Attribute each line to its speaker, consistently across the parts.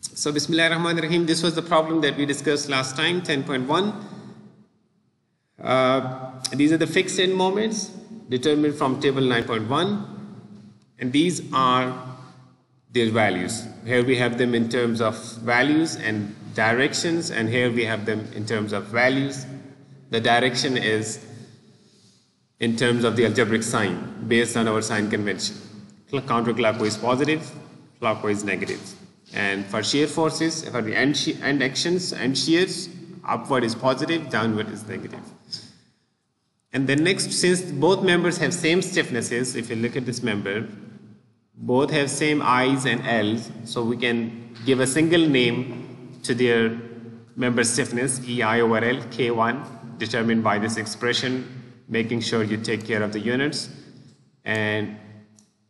Speaker 1: So Bismillahirrahmanirrahim, this was the problem that we discussed last time, 10.1. These are the fixed end moments determined from table 9.1, and these are their values. Here we have them in terms of values and directions, and here we have them in terms of values. The direction is in terms of the algebraic sign based on our sign convention. Counterclockwise positive, clockwise negative. And for shear forces, for the end actions and shears, upward is positive, downward is negative. And then next, since both members have same stiffnesses, if you look at this member, both have same I's and L's, so we can give a single name to their member stiffness, EI over L, K1, determined by this expression, making sure you take care of the units. And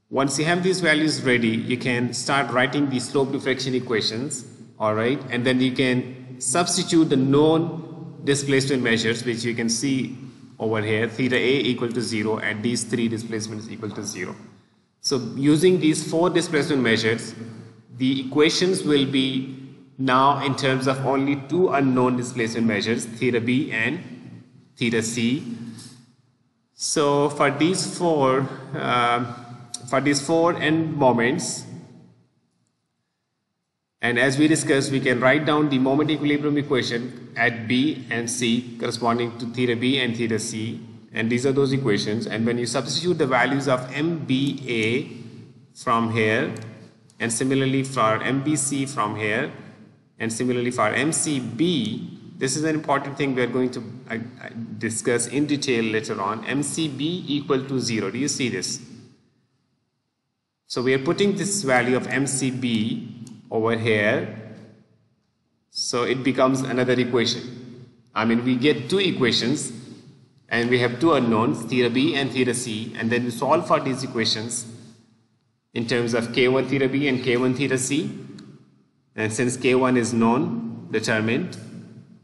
Speaker 1: once you have these values ready, you can start writing the slope diffraction equations, all right? And then you can substitute the known displacement measures, which you can see over here, theta A equal to 0, and these three displacements equal to 0. So using these four displacement measures, the equations will be now in terms of only two unknown displacement measures, theta B and theta C. So for these four end moments, and as we discussed, we can write down the moment equilibrium equation at B and C corresponding to theta B and theta C, and these are those equations. And when you substitute the values of MBA from here, and similarly for MBC from here, and similarly for MCB, this is an important thing we are going to discuss in detail later on. MCB equal to 0. Do you see this? So we are putting this value of MCB over here, so it becomes another equation. I mean, we get two equations and we have two unknowns, theta B and theta C, and then we solve for these equations in terms of K1 theta B and K1 theta C. And since K1 is known, determined,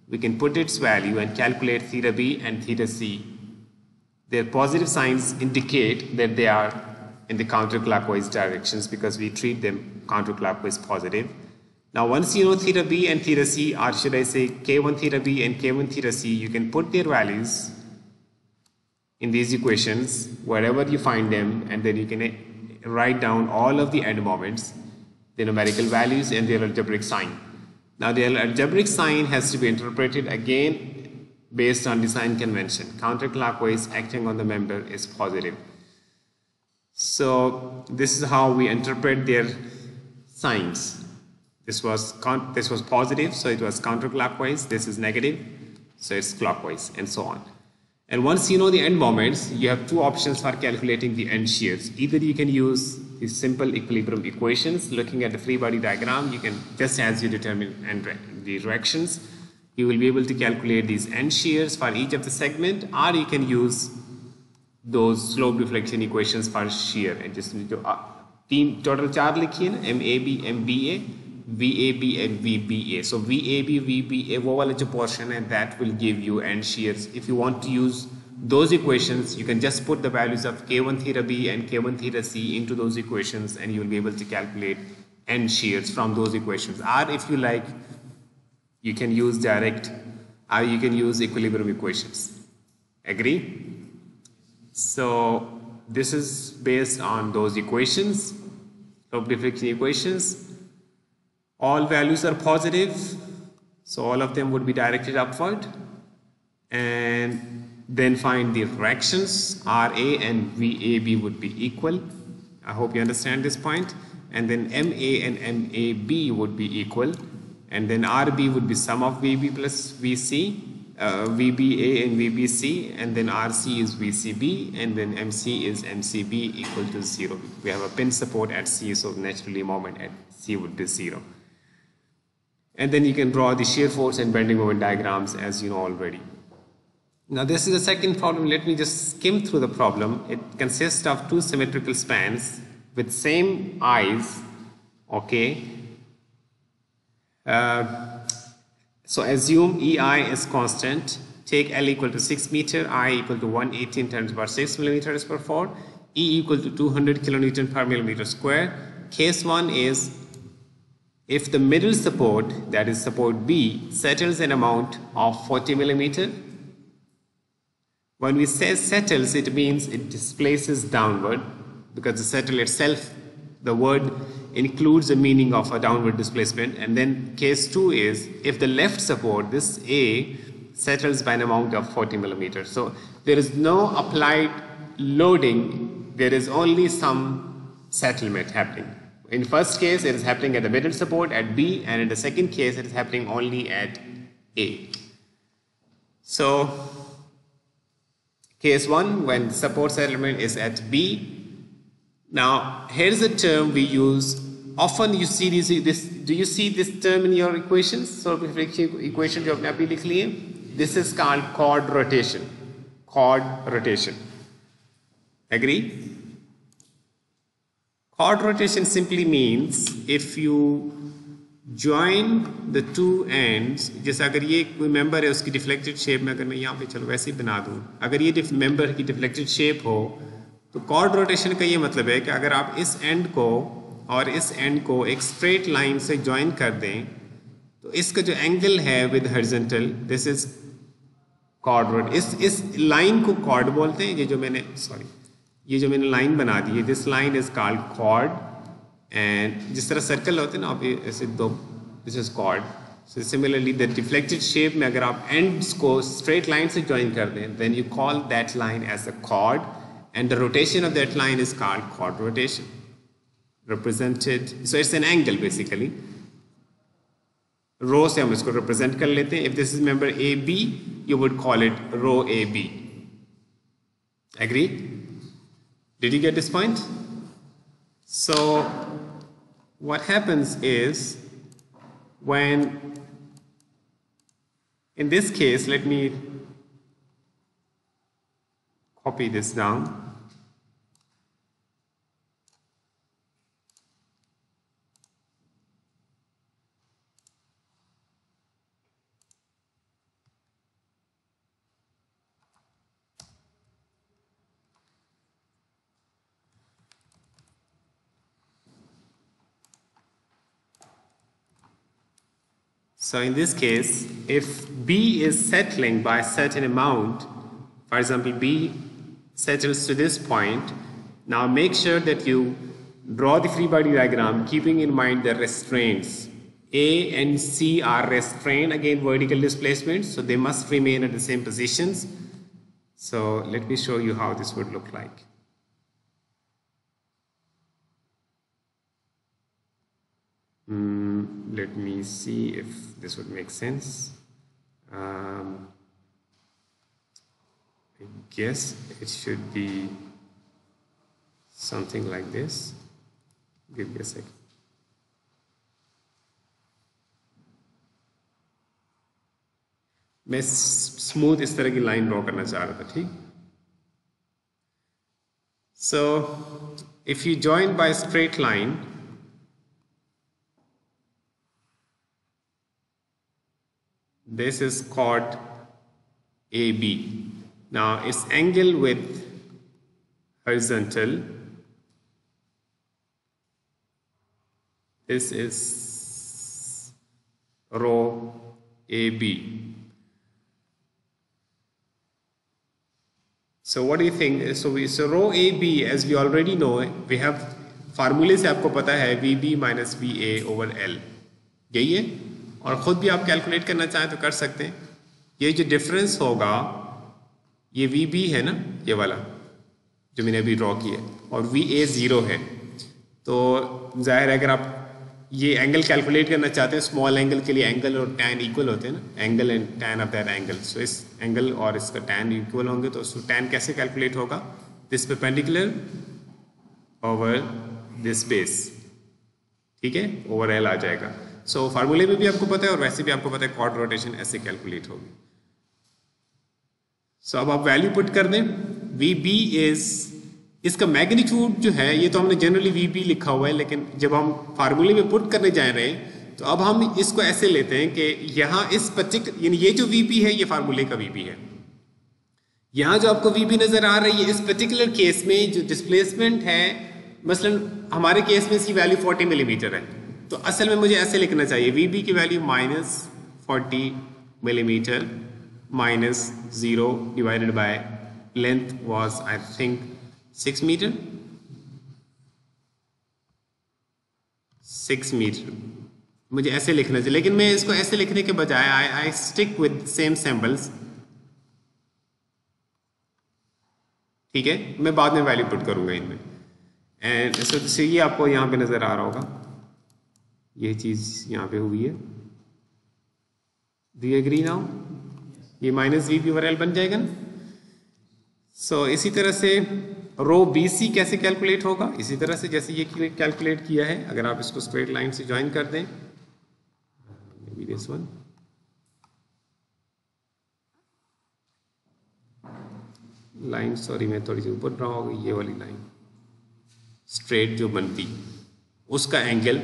Speaker 1: we can put its value and calculate theta B and theta C. Their positive signs indicate that they are in the counterclockwise directions because we treat them counterclockwise positive. Now once you know theta B and theta C, or should I say K1 theta B and K1 theta C, you can put their values in these equations wherever you find them, and then you can write down all of the end moments, the numerical values and their algebraic sign. Now their algebraic sign has to be interpreted again based on the sign convention. Counterclockwise acting on the member is positive. So this is how we interpret their signs. This was positive, so it was counterclockwise. This is negative, so it's clockwise, and so on. And once you know the end moments, you have two options for calculating the end shears. Either you can use these simple equilibrium equations. Looking at the free body diagram, you can, just as you determine the directions, you will be able to calculate these end shears for each of the segment, or you can use those slope deflection equations for shear. And just total चार लिखिए ना, MAB, MBA, VAB and VBA. So VAB, VBA, वो वाला जो portion है, that will give you end shears. If you want to use those equations, you can just put the values of K1 theta B and K1 theta C into those equations, and you will be able to calculate end shears from those equations. Or if you like, you can use direct, or you can use equilibrium equations. Agree? So this is based on those equations, slope deflection equations. All values are positive, so all of them would be directed upward. And then find the fractions, RA and VAB would be equal. I hope you understand this point. And then MA and MAB would be equal. And then RB would be sum of VB plus VC. VBA and VBC, and then RC is VCB, and then MC is MCB equal to 0. We have a pin support at C, so naturally moment at C would be 0. And then you can draw the shear force and bending moment diagrams as you know already. Now this is the second problem. Let me just skim through the problem. It consists of two symmetrical spans with same I's, okay. So assume EI is constant, take L equal to 6 meter, I equal to 118 times per 6 millimeters per 4, E equal to 200 kilonewton per millimeter square. Case 1 is if the middle support, that is support B, settles an amount of 40 millimeter. When we say settles, it means it displaces downward, because the settle itself, the word includes the meaning of a downward displacement. And then case 2 is if the left support, this A, settles by an amount of 40 millimeters. So there is no applied loading, there is only some settlement happening. In first case, it is happening at the middle support at B, and in the second case, it is happening only at A. So case 1, when support settlement is at B. Now, here's a term we use. Often you see this. Do you see this term in your equations? So, equation जो आपने अभी लिख ली है. This is called chord rotation. Chord rotation. Agree? Chord rotation simply means if you join the two ends, जैसे अगर ये कोई member है उसकी deflected shape में, अगर मैं यहाँ पे चलो वैसे ही बना दूँ, अगर ये member की deflected shape हो, तो chord rotation का ये मतलब है कि अगर आप इस end को और इस end को एक straight line से join कर दें, तो इसका जो angle है with horizontal, this is chord rotation. इस line को chord बोलते हैं. ये जो मैंने line बना दी है, this line is called chord. And जिस तरह सर्कल होते हैं ना, आप ऐसे दो, this is chord. So similarly, the deflected shape में अगर आप ends को straight line से join कर दें, then you call that line as a chord, and the rotation of that line is called chord rotation. Represented, so it's an angle basically. Rho से हम इसको represent कर लेते हैं. If this is member AB, you would call it rho AB. Agree? Did you get this point? So what happens is, when in this case, let me copy this down. So in this case, if B is settling by a certain amount, for example, B settles to this point, now make sure that you draw the free body diagram keeping in mind the restraints. A and C are restrained against vertical displacement, so they must remain at the same positions. So let me show you how this would look like. Let me see if this would make sense. I guess it should be something like this. Give me a second. मैं smooth इस तरह की line draw करना चाह रहा था, ठीक? So if you join by a straight line, this is chord AB. Now its angle with horizontal, this is rho AB. So what do you think? So rho AB, as we already know, we have formula से आपको पता है VB minus VA over L. यही है? और ख़ुद भी आप कैलकुलेट करना चाहें तो कर सकते हैं. ये जो डिफरेंस होगा, ये VB है ना, ये वाला जो मैंने अभी ड्रॉ किया, और VA 0 है. तो जाहिर है अगर आप ये एंगल कैलकुलेट करना चाहते हैं, स्मॉल एंगल के लिए एंगल और टैन इक्वल होते हैं ना, angle and tan of that angle. So इस एंगल और इसका टैन इक्वल होंगे, तो उसको टैन कैसे कैलकुलेट होगा? This perpendicular over this base, ठीक है, ओवर एल आ जाएगा. सो फार्मूले में भी आपको पता है और वैसे भी आपको पता है कॉर्ड रोटेशन ऐसे कैलकुलेट होगी. सो अब आप वैल्यू पुट कर दें. VB इज, इसका मैग्नीट्यूड जो है, ये तो हमने जनरली VB लिखा हुआ है, लेकिन जब हम फार्मूले में पुट करने जा रहे हैं तो अब हम इसको ऐसे लेते हैं कि यहाँ इस पर्टिकुलर, यानी ये जो VB है ये फार्मूले का VB है. यहाँ जो आपको VB नजर आ रही है, इस पर्टिकुलर केस में जो डिस्प्लेसमेंट है, मसलन हमारे केस में इसकी वैल्यू 40 मिलीमीटर है, तो असल में मुझे ऐसे लिखना चाहिए VB की value -40 millimetre minus 0 divided by length was I think 6 metre, 6 metre मुझे ऐसे लिखना चाहिए, लेकिन मैं इसको ऐसे लिखने के बजाय I stick with same symbols. ठीक है, मैं बाद में वैल्यू पुट करूंगा इनमें। एंड सो ये आपको यहाँ पे नजर आ रहा होगा, ये चीज यहाँ पे हुई है। Do you agree now? ये -VB ओवर L बन जाएगा ना। सो इसी तरह से रो BC कैसे कैलकुलेट होगा? इसी तरह से जैसे ये कैलकुलेट किया है, अगर आप इसको स्ट्रेट लाइन से ज्वाइन कर दें, दिस वन, लाइन, सॉरी मैं थोड़ी सी ऊपर रहा होगा, ये वाली लाइन स्ट्रेट जो बनती उसका angle.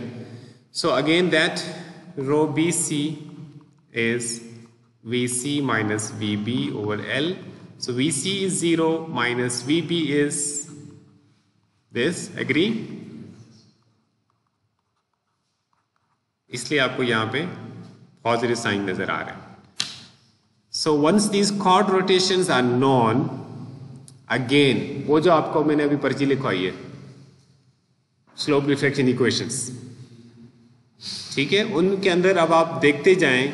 Speaker 1: So again that rho BC is VC minus VB over L. So VC is 0 minus VB is this. Agree? इसलिए आपको यहाँ पे पॉजिटिव साइन नजर आ रहा है। So once these chord rotations are known, again वो जो आपको मैंने अभी पर्ची लिखवाई है, स्लोप रिफ्लेक्शन इक्वेशंस, ठीक है, उनके अंदर अब आप देखते जाएं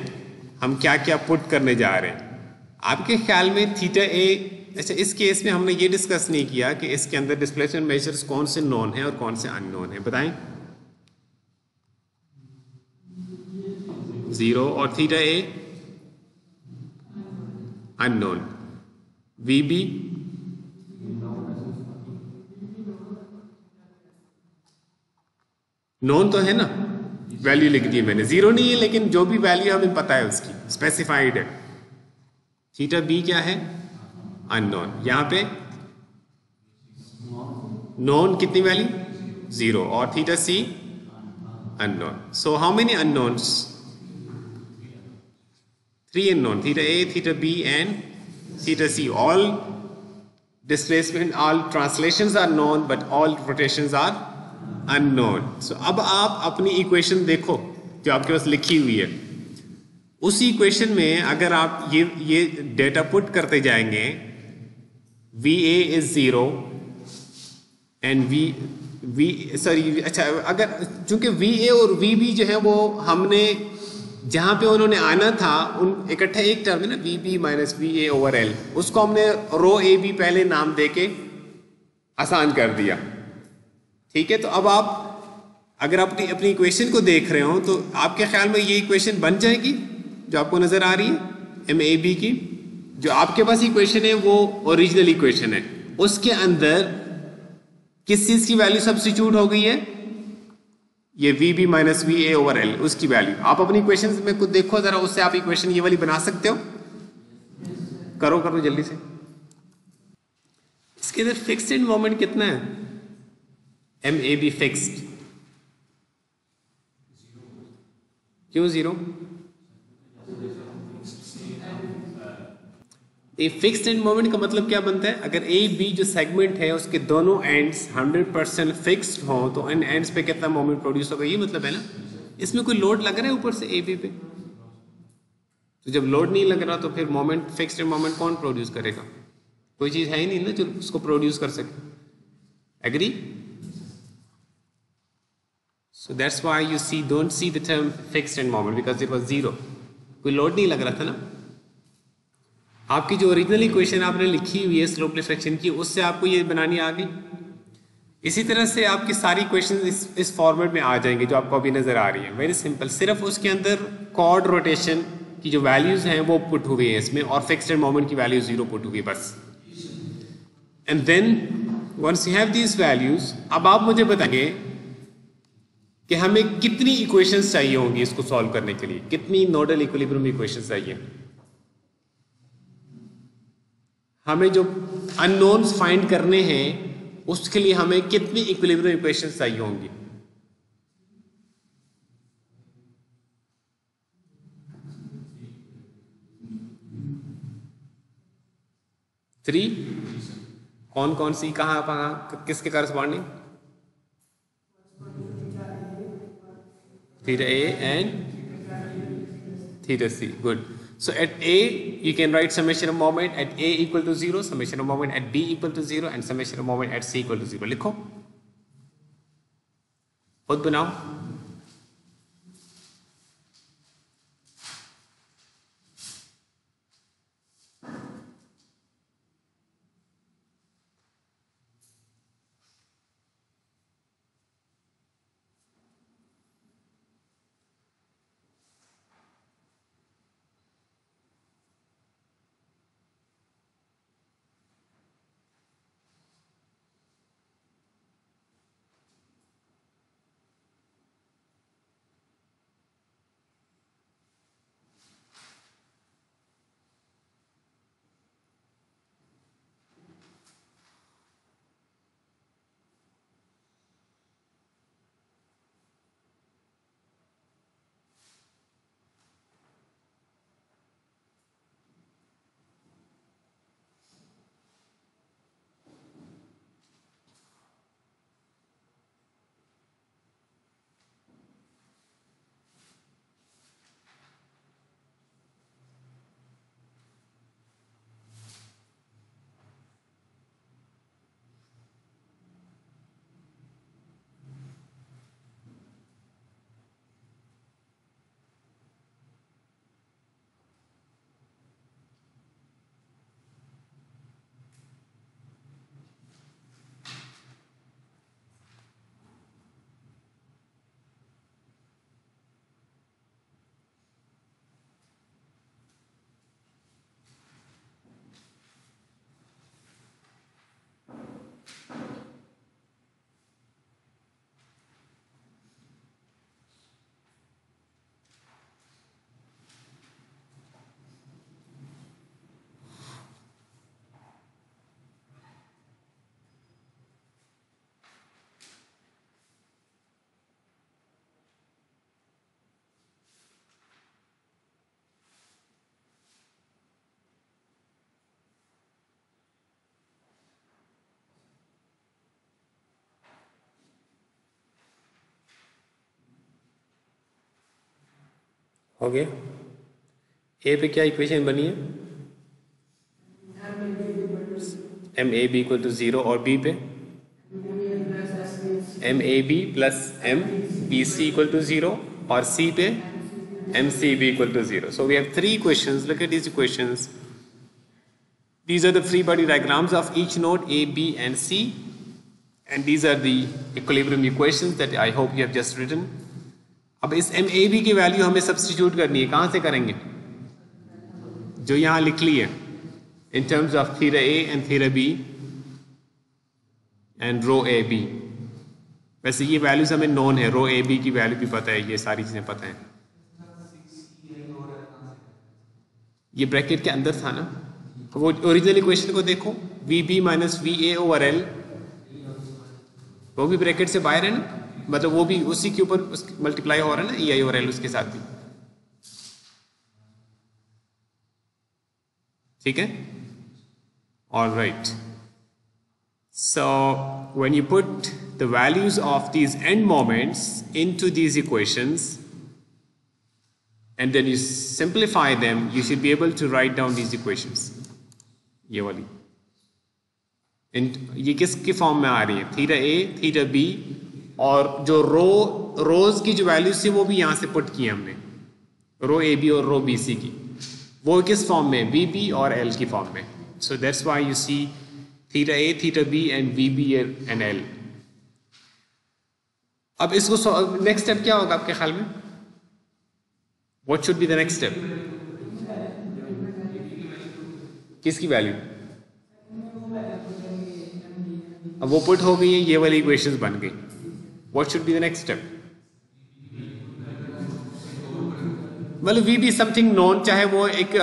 Speaker 1: हम क्या क्या पुट करने जा रहे हैं। आपके ख्याल में थीटा ए, अच्छा इस केस में हमने ये डिस्कस नहीं किया कि इसके अंदर डिस्प्लेसमेंट मेजर्स कौन से नोन है और कौन से अननोन है, बताएं। 0 और थीटा ए अननोन, VB नोन तो है ना, वैल्यू लिख दी मैंने, 0 नहीं है लेकिन जो भी वैल्यू हमें पता है उसकी स्पेसिफाइड है। थीटा बी क्या है? अननोन। यहां पे नोन कितनी वैल्यू? 0 और theta C unknown. So how many unknowns? 3 unknown, theta A, theta B and theta C. All displacement, all translations are known but all rotations are unknown. So अब आप अपनी equation देखो जो आपके पास लिखी हुई है, उसी इक्वेशन में अगर आप ये डेटा पुट करते जाएंगे, VA इज 0 एंड सॉरी अच्छा, अगर चूंकि VA और VB जो है वो हमने जहां पे उन्होंने आना था उन इकट्ठा एक टर्म है ना, VB minus VA over L, उसको हमने रो AB पहले नाम देके आसान कर दिया। ठीक है, तो अब आप अगर आप अपनी इक्वेशन को देख रहे हो तो आपके ख्याल में ये इक्वेशन बन जाएगी जो आपको नजर आ रही है MAB की। जो आपके पास इक्वेशन है वो ओरिजिनल इक्वेशन है, उसके अंदर किस चीज की वैल्यू सब्स्टिट्यूट हो गई है? ये VB minus VA over L, उसकी वैल्यू। आप अपनी इक्वेशन में कुछ देखो जरा, उससे आप इक्वेशन ये वाली बना सकते हो। करो जल्दी से। इसके अंदर फिक्स्ड एंड मोमेंट कितना है? MAB फिक्स्ड, क्यों 0? ये फिक्स्ड एंड मोमेंट का मतलब क्या बनता है? अगर AB जो सेगमेंट है उसके दोनों एंड्स 100% फिक्स्ड हो तो इन एंड्स पे कितना मोमेंट प्रोड्यूस होगा, ये मतलब है ना। इसमें कोई लोड लग रहा है ऊपर से AB पे? तो जब लोड नहीं लग रहा तो फिर मोमेंट, फिक्स्ड एंड मोमेंट कौन प्रोड्यूस करेगा? कोई चीज है ही नहीं ना जो उसको प्रोड्यूस कर सके। Agree? So that's why you don't see the term fixed end moment because it was 0. कोई लोड नहीं लग रहा था ना। आपकी जो ओरिजिनल इक्वेशन आपने लिखी हुई है स्लोप रिफ्लेक्शन की, उससे आपको ये बनानी आ गई। इसी तरह से आपकी सारी इक्वेशन इस फॉर्मेट में आ जाएंगे जो आपको अभी नजर आ रही है। वेरी सिंपल, सिर्फ उसके अंदर कॉर्ड रोटेशन की जो वैल्यूज हैं वो पुट हुई है इसमें, और फिक्स्ड एंड मोमेंट की वैल्यू 0 पुट हुई बस। And then once you have these values, अब आप मुझे बताइए कि हमें कितनी इक्वेशंस चाहिए होंगी इसको सॉल्व करने के लिए, कितनी नोडल इक्विलिब्रियम इक्वेशंस चाहिए हमें। जो अननोन्स फाइंड करने हैं उसके लिए हमें कितनी इक्विलिब्रियम इक्वेशंस चाहिए होंगी? थ्री। कौन कौन सी, कहां किसके corresponding? theta A and theta C. Good. So at A, you can write summation of moment at A equal to 0, summation of moment at B equal to 0, and summation of moment at C equal to 0. लिखो, खुद बनाओ. हो गया. ए पे क्या equation बनी है? M A B equal to 0, और बी पे M A B plus M B C equal to 0, और सी पे M C B equal to 0. So we have 3 equations. Look at these equations. These are the free body diagrams of each node A, B and C, and these are the equilibrium equations that I hope you have just written. अब इस M A B की value हमें substitute करनी है. कहाँ से करेंगे? जो यहाँ लिख ली है, in terms of theta A and theta B and rho A B. वैसे ये वैल्यूज हमें नोन है, रो ए बी की वैल्यू भी पता है, ये सारी चीजें पता है. ये ब्रैकेट के अंदर था ना, वो ओरिजिनल इक्वेशन को देखो, V B minus V A over L, वो भी ब्रैकेट से बाहर है ना, मतलब वो भी उसी के ऊपर मल्टीप्लाई हो रहा है ना, ई आई ओवर एल उसके साथ भी. ठीक है, all right. So when you put the values of these end moments into these equations and then you simplify them, you should be able to write down these equations. ये वाली ये किसके form में आ रही है? थीटा ए, थीटा बी, और जो रोज की जो वैल्यूज थी वो भी यहाँ से पुट की हमने, रो ए बी और रो बी सी की, वो किस फॉर्म में? वी बी और एल की फॉर्म में. So that's why you see theta A, theta B and V B and L. अब इसको नेक्स्ट स्टेप क्या होगा आपके ख्याल में? What should be the next step? किसकी वैल्यू? अब वो पुट हो गई है, ये वाली इक्वेशंस बन गई. What should be the next step? मतलब वी बी समथिंग नोन, चाहे वो एक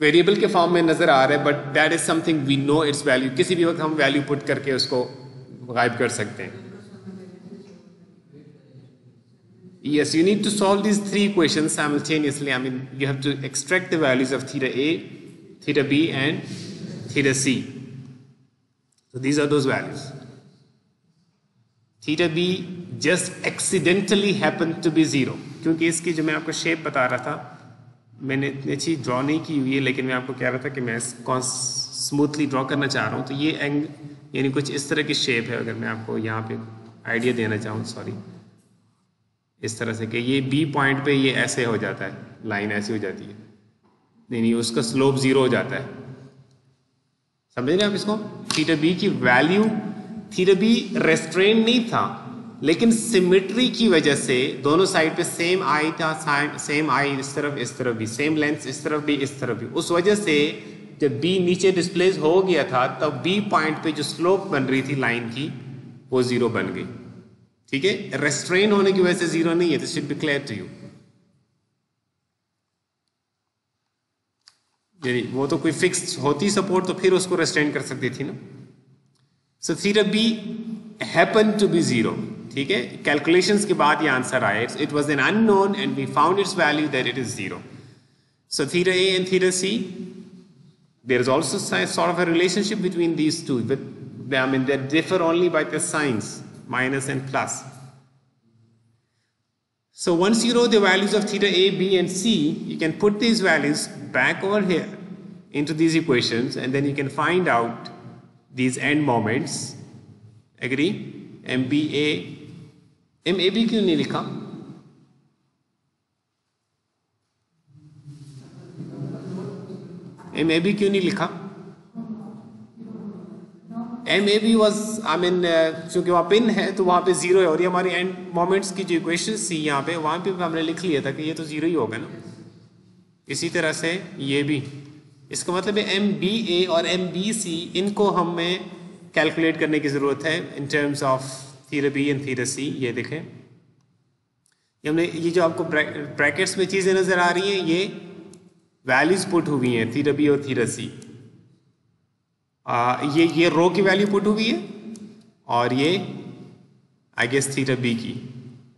Speaker 1: वेरिएबल के फॉर्म में नजर आ रहा है, but that is something we know its value. किसी भी वक्त हम वैल्यू पुट करके उसको गायब कर सकते हैं. Yes, you need to solve these 3 equations simultaneously. I mean, you have to extract the values of theta A, theta B and theta C. So these are those values. Theta B just accidentally happen to be zero, क्योंकि इसकी जो मैं आपको shape बता रहा था, मैंने इतनी अच्छी ड्रॉ नहीं की हुई है, लेकिन मैं आपको कह रहा था कि मैं इसको स्मूथली ड्रॉ करना चाह रहा हूँ। तो ये एंग यानी कुछ इस तरह की शेप है, अगर मैं आपको यहाँ पे आइडिया देना चाहूँ, सॉरी, इस तरह से कि ये बी पॉइंट पे ये ऐसे हो जाता है, लाइन ऐसी हो जाती है, नहीं उसका स्लोप जीरो हो जाता है। समझ रहे हैं आप इसको? थीटा बी की वैल्यू, थीटा बी रेस्ट्रेन नहीं था, लेकिन सिमेट्री की वजह से दोनों साइड पे सेम आई था, सेम आई इस तरफ भी, सेम लेंथ इस तरफ भी इस तरफ भी, उस वजह से जब बी नीचे डिस्प्लेस हो गया था तब बी पॉइंट पे जो स्लोप बन रही थी लाइन की वो जीरो बन गई। ठीक है, रेस्ट्रेन होने की वजह से जीरो नहीं है, this should be clear to you. यानी वो तो कोई फिक्स होती सपोर्ट तो फिर उसको रेस्ट्रेन कर सकती थी ना। So theta B happen to be zero. ठीक है, कैलकुलेशंस के बाद ये आंसर आया, it was an unknown and we found its value that it is zero. So theta A and theta C, there is also sort of a relationship between these two, but I mean they differ only by the signs, minus and plus. So once you know the values of theta A, B and C, you can put these values back over here into these equations, and then you can find out these end moments. Agree? MBA, MAB क्यों नहीं लिखा? MAB क्यों नहीं लिखा? MAB was, I mean, चूंकि वहाँ pin है तो वहाँ पे जीरो है, और ये हमारी एंड मोमेंट्स की जो इक्वेशंस थी यहाँ पे, वहाँ पे हमने लिख लिया था कि ये तो जीरो ही होगा ना। इसी तरह से ये भी, इसका मतलब है MBA और MBC, इनको हमें कैलकुलेट करने की ज़रूरत है इन terms of theta B and theta C। ये देखें, ये हमने, ये जो आपको ब्रैकेट्स में चीज़ें नज़र आ रही हैं, ये वैल्यूज पुट हुई हैं थीटा बी और थीटा सी। ये रो की वैल्यू पुट हुई है, और ये आई गेस थीटा बी की,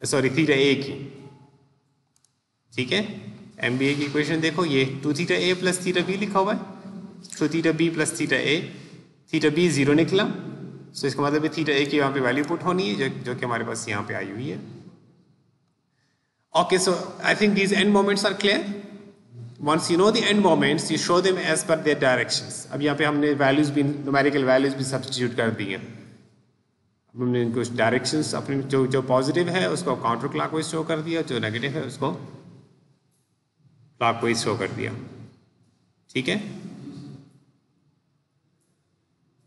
Speaker 1: सॉरी थीटा ए की। ठीक है, एमबीए की इक्वेशन देखो, ये 2 थीटा ए प्लस थीटा बी लिखा हुआ है, 2 theta B plus theta A, theta B zero निकला, सो इसका मतलब है थीटा ए की यहाँ पे वैल्यू पुट होनी है, जो कि हमारे पास यहाँ पे आई हुई है। Okay, so I think these end moments are clear. Once you know the end moments, you show them as per their directions. अब यहाँ पे हमने values भी, numerical values भी substitute कर दी हैं। हमने कुछ directions अपने जो positive है उसको counter clockwise show कर दिया, जो negative है उसको clockwise show कर दिया। ठीक है,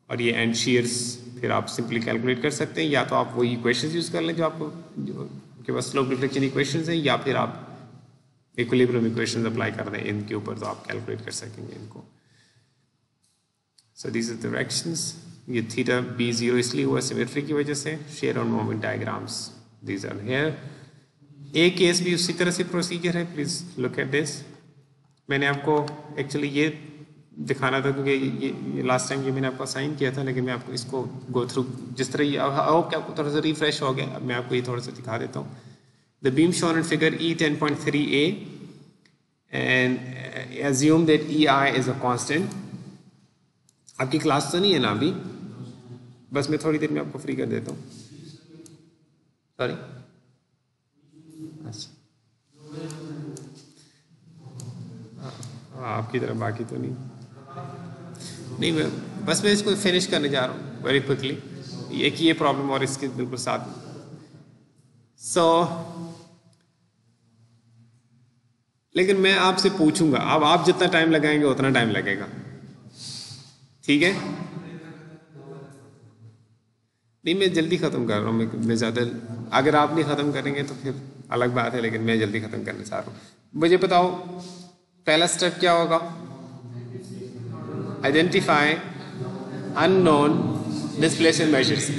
Speaker 1: और ये end shears फिर आप simply calculate कर सकते हैं, या तो आप वही equations use कर लें जो आपके पास slope reflection equations हैं, या फिर आप इक्विलिब्रियम इक्वेशंस अप्लाई कर दें इनके ऊपर, तो आप कैलकुलेट कर सकेंगे इनको। So this is directions. ये थीटा बी जीरो इसलिए हुआ सिमेट्री की वजह से। Shear on moment diagrams these are here. A case भी उसी तरह से प्रोसीजर है, प्लीज लुक एट दिस। मैंने आपको एक्चुअली ये दिखाना था क्योंकि ये लास्ट टाइम ये मैंने आपको असाइन किया था, लेकिन मैं आपको इसको गो थ्रू जिस तरह, आई होप कि आपको थोड़ा सा रिफ्रेश हो गया। अब मैं आपको ये थोड़ा सा दिखा देता हूँ। The beam shown in figure E10.3a, and assume that EI is a constant. आपकी क्लास तो नहीं है ना अभी? बस मैं थोड़ी देर में आपको फ्री कर देता हूँ। सॉरी, अच्छा, आपकी तरफ बाकी तो नहीं, मैं बस मैं इसको फिनिश करने जा रहा हूँ वेरी क्विकली। एक ये प्रॉब्लम और इसके बिल्कुल साथ। लेकिन मैं आपसे पूछूंगा, अब आप जितना टाइम लगाएंगे उतना टाइम लगेगा, ठीक है? नहीं, मैं जल्दी ख़त्म कर रहा हूँ, मैं ज़्यादा, अगर आप नहीं ख़त्म करेंगे तो फिर अलग बात है, लेकिन मैं जल्दी ख़त्म करना चाह रहा हूँ। मुझे बताओ पहला स्टेप क्या होगा? Identify unknown displacement measures.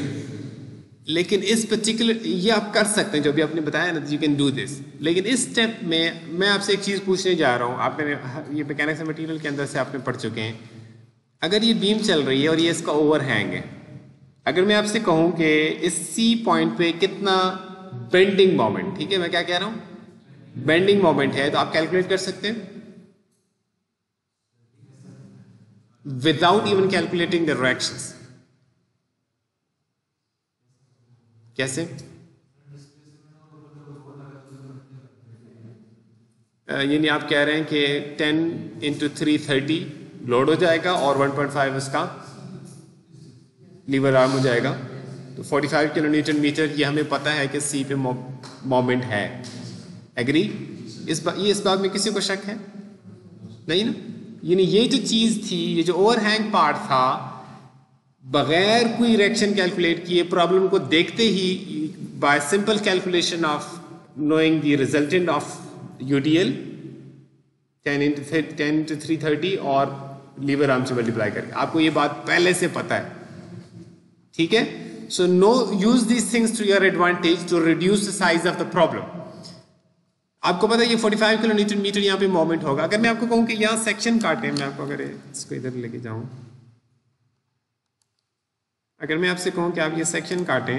Speaker 1: लेकिन इस पर्टिकुलर, ये आप कर सकते हैं जो भी आपने बताया ना, यू कैन डू दिस। लेकिन इस स्टेप में मैं आपसे एक चीज़ पूछने जा रहा हूँ। आपने ये मैकेनिक्स एंड मटेरियल के अंदर से आपने पढ़ चुके हैं। अगर ये बीम चल रही है और ये इसका ओवरहैंग है, अगर मैं आपसे कहूँ कि इस सी पॉइंट पे कितना बेंडिंग मोमेंट, ठीक है, मैं क्या कह रहा हूँ, बेंडिंग मोमेंट है, तो आप कैलकुलेट कर सकते हैं without even calculating the directions. कैसे? यानी आप कह रहे हैं कि 10 × 330 लोड हो जाएगा और 1.5 इसका लीवर आर्म हो जाएगा, तो 45 किलो न्यूटन मीटर ये हमें पता है कि सी पे मोमेंट है। एग्री? इस बात में किसी को शक है? नहीं ना? यानी ये जो चीज़ थी, ये जो ओवरहैंग पार्ट था, बगैर कोई रिएक्शन कैलकुलेट किए प्रॉब्लम को देखते ही by simple calculation of knowing the resultant of UDL 10 × 330 और लीवर आर्म से मल्टीप्लाई करके, आपको ये बात पहले से पता है, ठीक है? So no use these things to your advantage to reduce the size of the problem. आपको पता है ये 45 किलो न्यूटन मीटर यहाँ पे मोमेंट होगा। अगर मैं आपको कहूँ कि यहाँ सेक्शन काटे, मैं आपको अगर इसको इधर लेके जाऊँ, अगर मैं आपसे कहूँ कि आप ये सेक्शन काटें,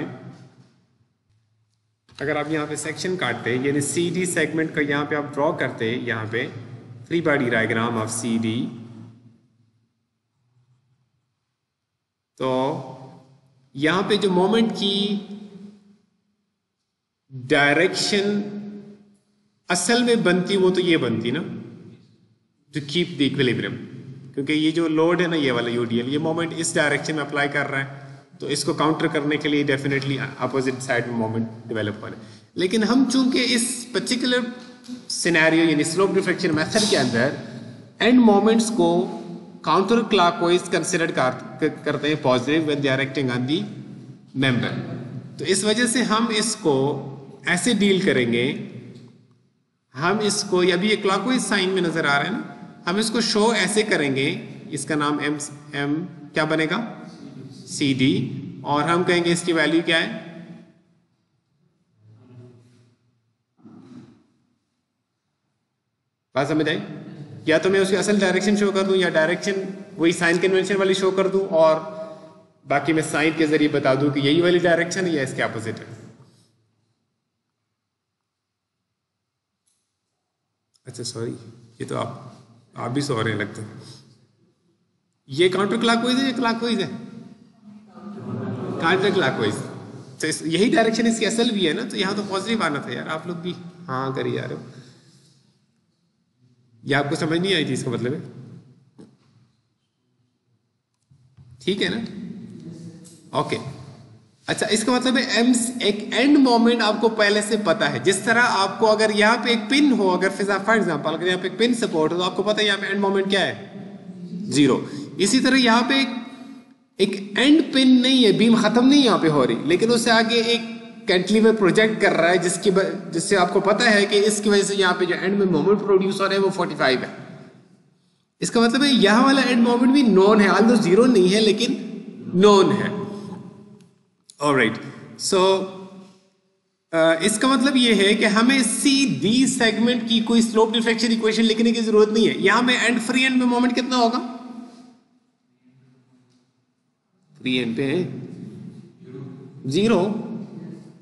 Speaker 1: अगर आप यहाँ पे सेक्शन काटते, यानी सी डी सेगमेंट का यहाँ पे आप ड्रॉ करते, यहाँ पे free body diagram of C D, तो यहाँ पे जो मोमेंट की डायरेक्शन असल में बनती वो तो ये बनती ना, टू कीप द इक्विलिब्रियम, क्योंकि ये जो लोड है ना, ये वाला यूडीएल, ये मोमेंट इस डायरेक्शन में अप्लाई कर रहा है, तो इसको काउंटर करने के लिए डेफिनेटली अपोजिट साइड में मोमेंट डेवलप हो रहा है। लेकिन हम चूंकि इस पर्टिकुलर सिनेरियो यानी स्लोप डिफ्लेक्शन मेथड के अंदर एंड मोमेंट्स को काउंटर क्लॉकवाइज कंसिडर करते हैं positive when they are acting on the member, तो इस वजह से हम इसको ऐसे डील करेंगे, हम इसको, अभी ये क्लॉकवाइज साइन में नजर आ रहा है ना, हम इसको शो ऐसे करेंगे, इसका नाम एम क्या बनेगा, सी डी, और हम कहेंगे इसकी वैल्यू क्या है, बात समझ आई? या तो मैं उसकी असल डायरेक्शन शो कर दूं, या डायरेक्शन वही साइन कन्वेंशन वाली शो कर दूं, और बाकी मैं साइन के जरिए बता दूं कि यही वाली डायरेक्शन है या इसके अपोजिट है। अच्छा सॉरी, ये तो आप भी सो रहे हैं लगता है। ये काउंटर क्लॉकवाइज है या क्लॉकवाइज है? काउंटर क्लॉकवाइज, तो यही डायरेक्शन इसकी असल भी है ना, तो यहाँ तो पॉजिटिव आना था यार, आप लोग भी हाँ करिए यार, ये आपको समझ नहीं आई थी, इसका मतलब है, ठीक है ना? ओके, अच्छा, इसका मतलब है एक एंड मोमेंट आपको पहले से पता है। जिस तरह आपको अगर यहाँ पे एक पिन हो, अगर फॉर एग्जांपल अगर यहाँ पे एक पिन सपोर्ट हो, तो आपको पता है यहाँ पे एंड मोमेंट क्या है, 0। इसी तरह यहाँ पे एक एंड पिन नहीं है, बीम खत्म नहीं यहाँ पे हो रही, लेकिन उससे आगे एक कैंटिलीवर प्रोजेक्ट कर रहा है, जिससे आपको पता है कि इसकी वजह से यहाँ पे जो एंड में मोमेंट प्रोड्यूस हो रहा है वो 45 है। इसका मतलब है यहाँ वाला एंड मोमेंट भी नोन है, ऑल्दो 0 नहीं है लेकिन नोन है। ऑलराइट, सो इसका मतलब ये है कि हमें सी डी सेगमेंट की कोई स्लोप डिफ्लेक्शन इक्वेशन लिखने की जरूरत नहीं है। यहां में एंड फ्री एंड में मोमेंट कितना होगा, फ्री एंड पे 0,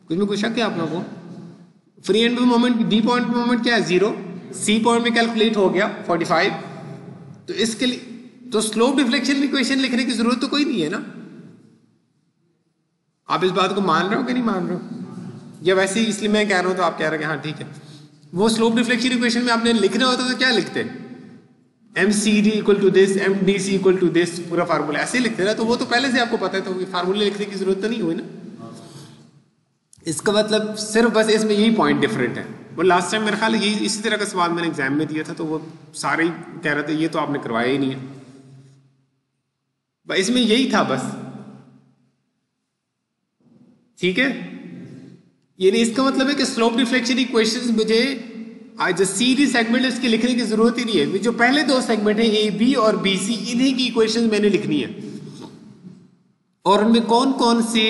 Speaker 1: कुछ में कुछ शक है आप लोगों को? फ्री एंड पे मोमेंट, डी पॉइंट पे मोमेंट क्या है, 0, सी पॉइंट में कैलकुलेट हो गया 45, तो इसके लिए तो स्लोप डिफ्लेक्शन इक्वेशन लिखने की जरूरत तो कोई नहीं है ना। आप इस बात को मान रहे हो कि नहीं मान रहे हो, या वैसे ही इसलिए मैं कह रहा हूं तो आप कह रहे हो कि हाँ ठीक है। वो स्लोप डिफ्लेक्शन इक्वेशन में आपने लिखना होता तो क्या लिखते, M C D equal to this, M D C equal to this, पूरा फार्मूला ऐसे ही लिखते ना, तो वो तो पहले से आपको पता है, तो फार्मूले लिखने की जरूरत तो नहीं हुई ना। इसका मतलब सिर्फ बस इसमें यही पॉइंट डिफरेंट है। वो लास्ट टाइम मेरे ख्याल यही इसी तरह का सवाल मैंने एग्जाम में दिया था, तो वो सारे ही कह रहे थे ये तो आपने करवाया ही नहीं है, इसमें यही था बस, ठीक है। यानी इसका मतलब है कि स्लोप डिफ्लेक्शन इक्वेशंस मुझे आज सी डी सेगमेंट इसके लिखने की जरूरत ही नहीं है। जो पहले 2 सेगमेंट है ए बी और बी सी, इन्हीं की इक्वेशंस मैंने लिखनी है, और उनमें कौन कौन से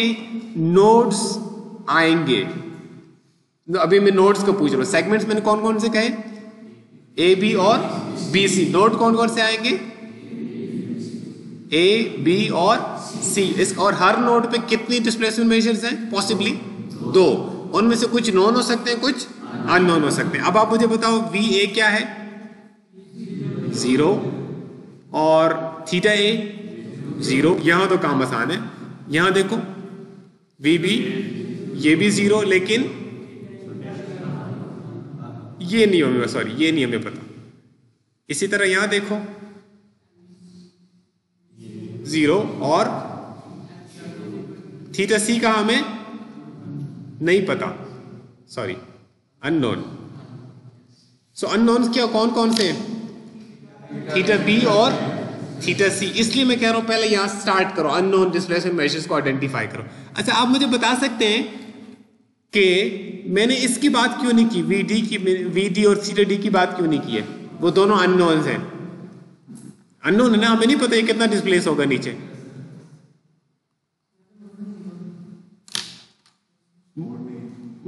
Speaker 1: नोड्स आएंगे। अभी मैं नोड्स को पूछ रहा हूं, सेगमेंट्स मैंने कौन कौन से कहे, ए बी और बी सी, नोड कौन कौन से आएंगे, ए बी और सी। इस और हर नोड पे कितनी डिस्प्लेसमेंट मेजर्स हैं, पॉसिबली 2, उनमें से कुछ नोन हो सकते हैं, कुछ अननोन हो सकते हैं। अब आप मुझे बताओ वी ए क्या है, 0, और थीटा ए 0। यहां तो काम आसान है, यहां देखो वी बी ये भी 0, लेकिन ये नहीं हमें, सॉरी ये नहीं हमें पता। इसी तरह यहां देखो 0 और थीटा सी का हमें नहीं पता, सॉरी अननोन। सो अननोन क्या कौन कौन से हैं? थीटा बी और थीटा सी। इसलिए मैं कह रहा हूं पहले यहां स्टार्ट करो, अननोन डिस्प्लेसमेंट मेजर्स को आइडेंटिफाई करो। अच्छा, आप मुझे बता सकते हैं कि मैंने इसकी बात क्यों नहीं की, वीडी और थीटा डी की बात क्यों नहीं की है? वो दोनों अननोन्स हैं, अननोन है ना, हमें नहीं पता ये कितना डिस्प्लेस होगा नीचे।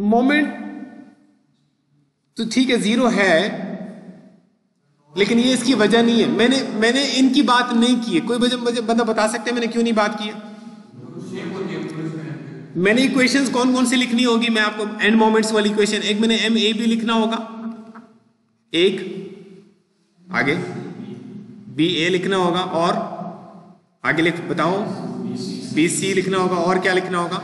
Speaker 1: मोमेंट तो ठीक है 0 है, लेकिन ये इसकी वजह नहीं है। मैंने इनकी बात नहीं की है। कोई मुझे बंदा बता सकते हैं मैंने क्यों नहीं बात की है? मैंने इक्वेशंस कौन कौन सी लिखनी होगी? मैं आपको एंड मोमेंट्स वाली इक्वेशन, एक मैंने एम ए बी लिखना होगा, एक आगे बी ए लिखना होगा, और आगे लिख बताओ बी सी लिखना होगा, और क्या लिखना होगा?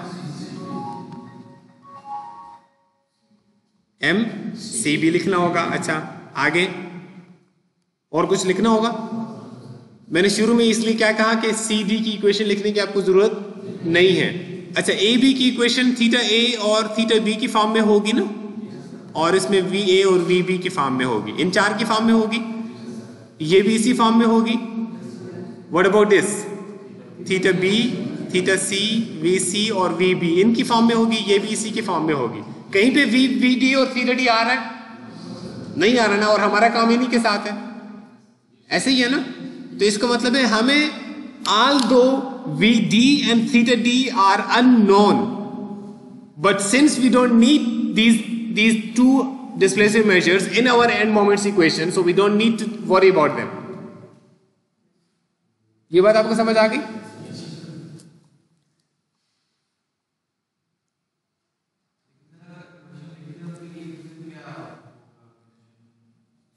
Speaker 1: एम सी बी लिखना होगा। अच्छा, आगे और कुछ लिखना होगा? मैंने शुरू में इसलिए क्या कहा कि सी डी की इक्वेशन लिखने की आपको जरूरत नहीं है। अच्छा, ए बी की इक्वेशन थीटा ए और थीटा बी की फॉर्म में होगी ना, और इसमें वी ए और वी बी की फॉर्म में होगी, इन चार की फॉर्म में होगी, ये भी इसी फॉर्म में होगी। What about this? Theta B, theta C, V C और वी बी इनकी फॉर्म में होगी, ये भी इसी की फॉर्म में होगी। कहीं पे वी डी और थीटा डी आ रहा है? नहीं आ रहा ना, और हमारा काम इन्हीं के साथ है, ऐसे ही है ना। तो इसका मतलब है हमें although VD and theta D are unknown, but since we don't need these two displacement measures in our end moments equation, so we don't need to worry about them. ये बात आपको समझ आ गई?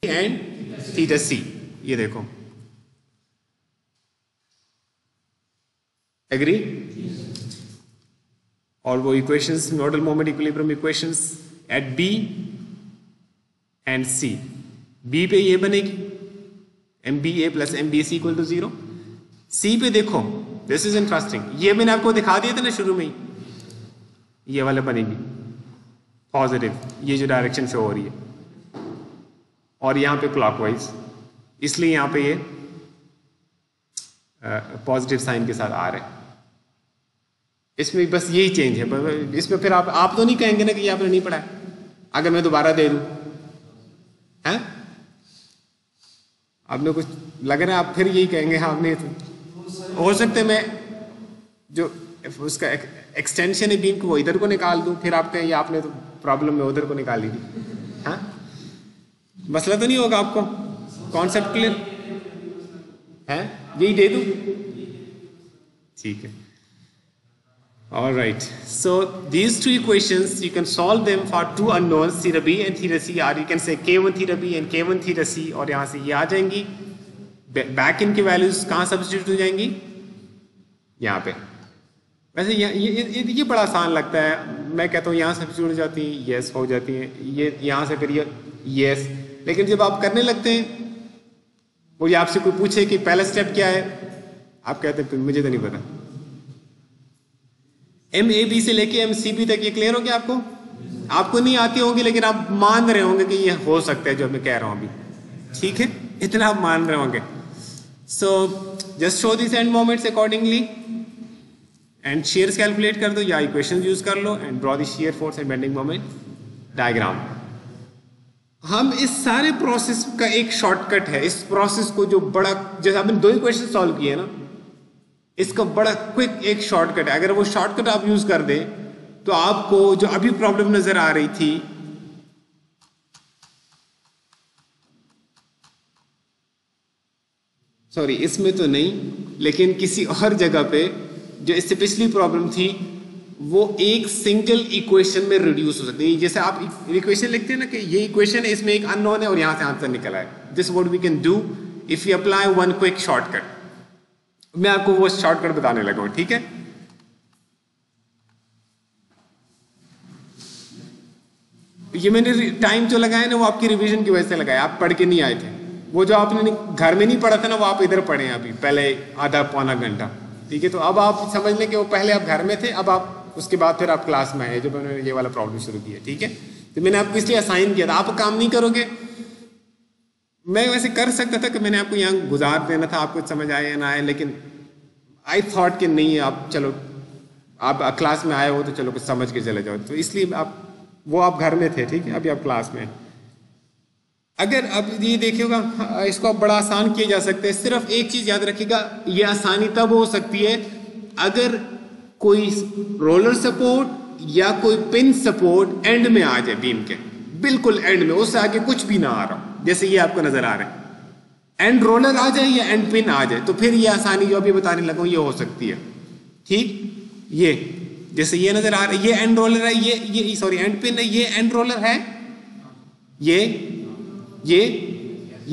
Speaker 1: एंड थीटा सी, ये देखो, agree? और वो equations, nodal moment equilibrium equations at B and C. B पे ये बनेगी M B A plus M B C equal to 0। C पे देखो, दिस इज इंटरेस्टिंग, ये मैंने आपको दिखा दिया था ना शुरू में ही, ये वाला बनेगी पॉजिटिव, ये जो डायरेक्शन से हो रही है, और यहां पे क्लॉकवाइज, इसलिए यहां पे ये पॉजिटिव साइन के साथ आ रहा है। इसमें बस यही चेंज है। इसमें फिर आप तो नहीं कहेंगे ना कि ये आपने नहीं पढ़ा है, अगर मैं दोबारा दे दूं हैं? आपने कुछ लग रहा है आप फिर यही कहेंगे हाँ आपने, तो हो सकता है मैं जो उसका एक्सटेंशन है बीम को वो इधर को निकाल दूं, फिर आप कहें आपने तो प्रॉब्लम में उधर को निकाल ली थी। हाँ, मसला तो नहीं होगा आपको? कॉन्सेप्ट क्लियर है? यही दे दूं? ठीक है। All right. So these two equations you can solve them for two unknowns theta b and theta c, or you can say k1 theta b and k1 theta c, और यहाँ से ये आ जाएंगी। बैक इन की values कहाँ substitute हो जाएंगी? यहाँ पे। वैसे ये बड़ा आसान लगता है, मैं कहता हूँ यहाँ सब्स्टिट्यूट हो जाती है, यस हो जाती है, ये यहाँ से फिर ये यस। लेकिन जब आप करने लगते हैं, वो ये आपसे कोई पूछे कि पहला स्टेप क्या है, आप कहते हैं मुझे तो नहीं पता। एम ए बी से लेके एम सी बी तक ये क्लियर हो गया आपको? आपको नहीं आती होगी, लेकिन आप मान रहे होंगे कि ये हो सकता है जो मैं कह रहा हूं अभी, ठीक है? इतना आप मान रहे होंगे। So just show this end moments accordingly and shears calculate कर दो या इक्वेशन यूज कर लो and draw the shear force and bending moment diagram. हम इस सारे प्रोसेस का एक शॉर्टकट है, इस प्रोसेस को जो बड़ा, जैसे आपने दो इक्वेशन सॉल्व किए ना, इसका बड़ा क्विक एक शॉर्टकट है। अगर वो शॉर्टकट आप यूज कर दें तो आपको जो अभी प्रॉब्लम नजर आ रही थी, सॉरी इसमें तो नहीं, लेकिन किसी और जगह पे जो इससे पिछली प्रॉब्लम थी, वो एक सिंगल इक्वेशन में रिड्यूस हो सकती है। जैसे आप इक्वेशन लिखते हैं ना कि ये इक्वेशन है, इसमें एक अननोन है और यहां से आंसर निकला है। This what we can do if you apply one quick shortcut. मैं आपको वो शॉर्टकट बताने लगा हूं, ठीक है? ये मैंने टाइम जो लगाया ना वो आपकी रिवीजन की वजह से लगाया, आप पढ़ के नहीं आए थे। वो जो आपने घर में नहीं पढ़ा था ना वो आप इधर पढ़े अभी पहले आधा पौना घंटा, ठीक है। तो अब आप समझ लें कि वो पहले आप घर में थे, अब आप उसके बाद फिर आप क्लास में आए जब मैंने ये वाला प्रॉब्लम शुरू किया, ठीक है। तो मैंने आपको इसलिए असाइन किया था, आप काम नहीं करोगे। मैं वैसे कर सकता था कि मैंने आपको यहाँ गुजार देना था, आपको समझ आए या ना आए, लेकिन आई थॉट कि नहीं, आप चलो आप क्लास में आए हो तो चलो कुछ समझ के चले जाओ, तो इसलिए आप घर में थे, ठीक है, अभी आप क्लास में। अगर अब ये देखिएगा इसको आप बड़ा आसान किया जा सकता है। सिर्फ एक चीज याद रखिएगा, ये आसानी तब हो सकती है अगर कोई रोलर सपोर्ट या कोई पिन सपोर्ट एंड में आ जाए, बीम के बिल्कुल एंड में, उससे आगे कुछ भी ना आ रहा हो, जैसे ये आपको नजर आ रहा है, एंड रोलर आ जाए या एंड पिन आ जाए, तो फिर ये आसानी जो अभी बताने लगा हूं ये हो सकती है, ठीक। ये जैसे ये नजर आ रहा है, ये एंड रोलर है, ये सॉरी एंड पिन है, ये एंड रोलर है, ये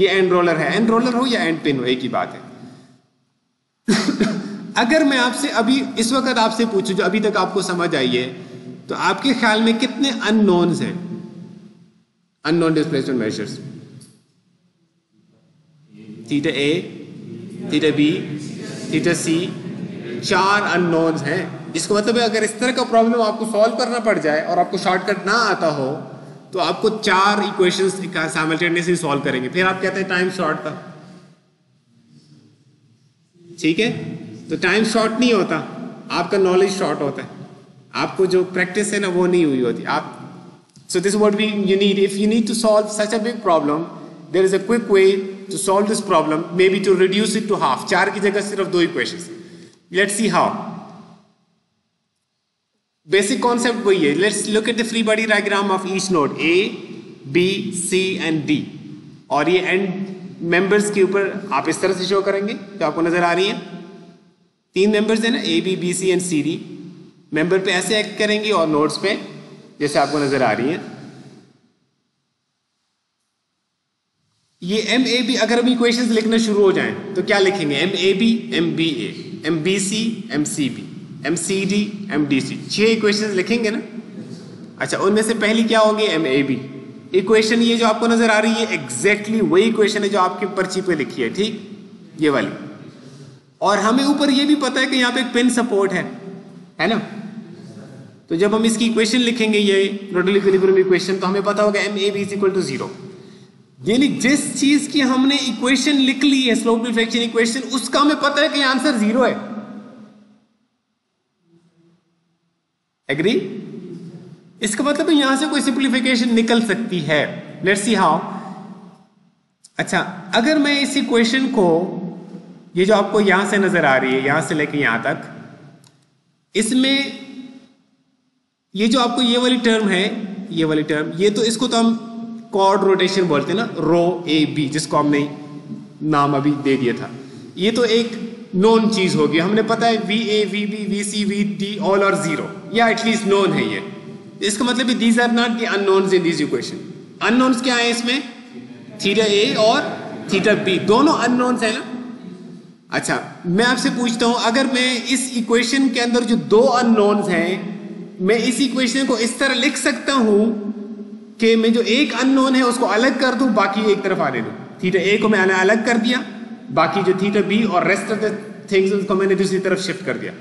Speaker 1: एंड रोलर है, एंड रोलर हो या एंड पिन हो एक ही बात है। अगर मैं आपसे अभी इस वक्त आपसे पूछूं जो अभी तक आपको समझ आई है, तो आपके ख्याल में कितने अननोन्स हैं, unknown displacement measures? Theta A, theta B, theta C, 4 unknowns हैं। इसका मतलब है अगर इस तरह का प्रॉब्लम आपको सॉल्व करना पड़ जाए और आपको शॉर्टकट ना आता हो तो आपको 4 इक्वेशंस साइमल्टेनियसली सॉल्व करेंगे, फिर आप कहते हैं टाइम शॉर्ट था, ठीक है। तो टाइम शॉर्ट नहीं होता, आपका नॉलेज शॉर्ट होता है, आपको जो प्रैक्टिस है ना वो नहीं हुई होती। आप so this is what you need if you need to solve such a big problem, there is a quick way to solve this problem, maybe to reduce it to half, 4 की जगह सिर्फ 2 equations. let's see how। Basic concept वही है। Let's look at the free body diagram of each node A, B, C and D, और ये and members के ऊपर आप इस तरह से शो करेंगे जो आपको नजर आ रही है। 3 मेंबर्स है ना, A, B, B, C and C, D. Member पे ऐसे एक्ट करेंगे और नोड्स पे जैसे आपको नजर आ रही है। ये एम ए बी, अगर हम इक्वेशंस लिखना शुरू हो जाएं तो क्या लिखेंगे? M A B, M B A, M B C, M C B, M C D, M D C, 6 equations लिखेंगे ना। अच्छा, उनमें से पहली क्या होगी? M A B equation. ये जो आपको नजर आ रही है एग्जैक्टली वही इक्वेशन है जो आपकी पर्ची पे लिखी है, ठीक, ये वाली। और हमें ऊपर ये भी पता है कि यहाँ पे एक पिन सपोर्ट है ना। तो जब हम इसकी इक्वेशन लिखेंगे, ये नोडल इक्विलिब्रियम इक्वेशन, तो हमें पता होगा M A B is equal to 0। यानी जिस चीज की हमने इक्वेशन लिख ली है, स्लोप डिफ्लेक्शन इक्वेशन, उसका हमें पता है कि आंसर 0 है। एग्री? इसका मतलब है यहां से कोई सिंप्लीफिकेशन निकल सकती है। Let's see how. अच्छा, अगर मैं इस इक्वेशन को, ये जो आपको यहां से नजर आ रही है, यहां से लेके यहां तक, इसमें ये जो आपको ये वाली टर्म है, ये वाली टर्म, ये तो इसको तो हम कॉर्ड रोटेशन बोलते हैं ना, रो ए बी, जिसको हमने नाम अभी दे दिया था। ये तो एक नोन चीज होगी, हमने पता है V A, V B, V C, V D all are 0, या एटलीस्ट नोन है ये। इसका मतलब है these are not the unknowns in this equation. Unknowns क्या है इसमें? थीटा ए और थीटा बी, दोनों अननोन्स है ना। अच्छा, मैं आपसे पूछता हूं, अगर मैं इस इक्वेशन के अंदर जो 2 अननोन्स हैं, मैं इस इक्वेशन को इस तरह लिख सकता हूं कि मैं जो एक अननोन है उसको अलग कर दूं, बाकी एक तरफ आने दूं। थीटा ए को मैंने अलग कर दिया, बाकी जो थीटा बी और रेस्ट ऑफ द थिंग्स उसको मैंने दूसरी तरफ शिफ्ट कर दिया।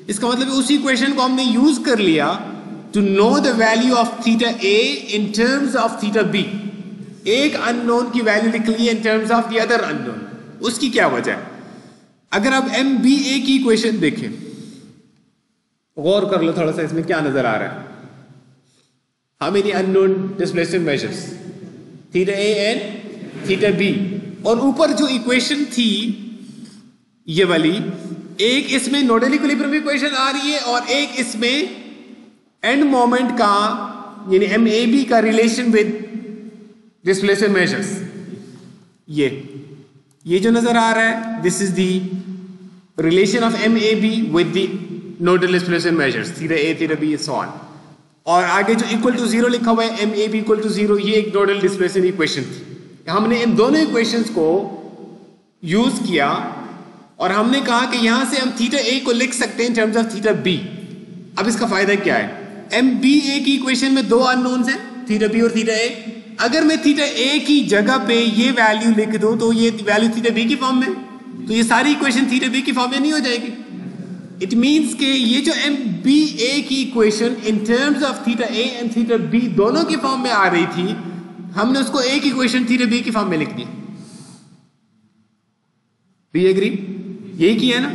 Speaker 1: इसका मतलब उसी इक्वेशन को हमने यूज कर लिया to know the value of theta A in terms of theta B. एक अननोन की वैल्यू लिख ली in terms of the other unknown. उसकी क्या वजह है? अगर आप एम बी ए की इक्वेशन देखें, गौर कर लो थोड़ा सा, इसमें क्या नजर आ रहा है? How many unknown displacement measures? Theta A and theta B. और ऊपर जो इक्वेशन थी ये वाली, एक इसमें नोडल इक्विलिब्रियम इक्वेशन आ रही है और एक इसमें एंड मोमेंट का, यानी एम ए बी का रिलेशन विद डिस्प्लेसमेंट मेजर्स। ये जो नजर आ रहा है, this is the relation of M A B with the nodal displacement measures, theta A, theta B, so on. और आगे जो इक्वल टू 0 लिखा हुआ है, M A B equal to 0, ये एक नोडल डिस्प्लेसमेंट इक्वेशन थी। हमने इन दोनों इक्वेशंस को यूज किया और हमने कहा कि यहां से हम थीटा ए को लिख सकते हैं in terms of theta B. अब इसका फायदा क्या है? एम बी ए की इक्वेशन में दो अननोन्स हैं, थीटा बी और थीटा ए। अगर मैं थीटा ए की जगह पे ये वैल्यू लिख दूं तो ये वैल्यू थीटा बी की फॉर्म में, तो ये सारी इक्वेशन थीटा बी की फॉर्म में नहीं हो जाएगी। इट मींस के ये जो एम बी ए की equation in terms of theta A and theta B दोनों की फॉर्म में आ रही थी, हमने उसको एक इक्वेशन थीटा बी की फॉर्म में लिख दी। We agree? यही किया ना?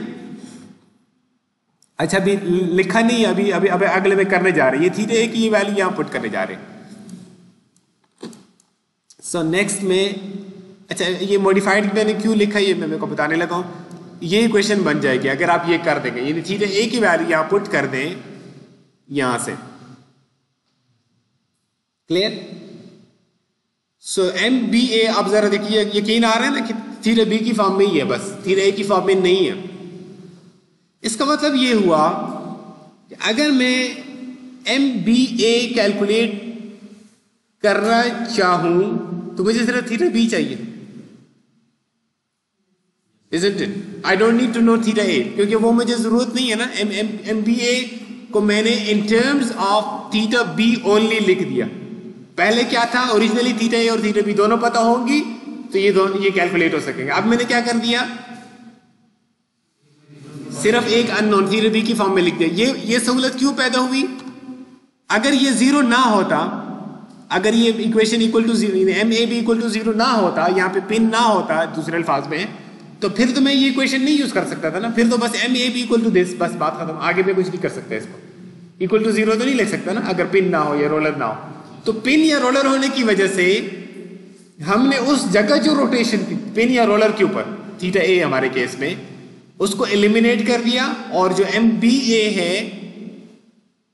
Speaker 1: अच्छा अभी लिखा नहीं, अभी अभी अभी अगले में करने जा रहे हैं, ये थीटा ए की ये वैल्यू यहां पुट करने जा रहे हैं। सो नेक्स्ट में, अच्छा ये मॉडिफाइड मैंने क्यों लिखा ये मैं मेरे को बताने लगा हूं। ये इक्वेशन बन जाएगी अगर आप ये कर देंगे, यानी थीटा ए की वैल्यू यहां पुट कर दें यहां से। क्लियर? सो एम बी ए, अब जरा देखिए यकीन आ रहा है ना कि थीटा बी की फॉर्म में ही है, बस थीटा ए की फॉर्म में नहीं है। इसका मतलब ये हुआ कि अगर मैं एम बी ए कैलकुलेट करना चाहूं तो मुझे सिर्फ थीटा बी चाहिए, isn't it? I don't need to know theta A, क्योंकि वो मुझे जरूरत नहीं है ना। एम बी ए को मैंने in terms of theta B only लिख दिया। पहले क्या था, ओरिजिनली थीटा ए और थीटा बी दोनों पता होंगी तो ये कैलकुलेट हो सकेंगे। अब मैंने क्या कर दिया, सिर्फ एक अननोन थीटा बी की फॉर्म में लिख दिया। ये सहूलत क्यों पैदा हुई? अगर ये जीरो ना होता, अगर ये equation equal to zero, M A B equal to zero ना होता, यहाँ पे पिन ना होता दूसरे अल्फाज में, तो फिर तो मैं ये इक्वेशन नहीं यूज कर सकता था ना। फिर तो बस M A B equal to this, बस बात खत्म, आगे मैं कुछ नहीं कर सकता। इसको इक्वल टू जीरो तो नहीं लिख सकता ना अगर पिन ना हो या रोलर ना हो। तो पिन या रोलर होने की वजह से हमने उस जगह जो रोटेशन थी पिन या रोलर के ऊपर, थीटा ए हमारे केस में, उसको एलिमिनेट कर दिया और जो एम बी ए है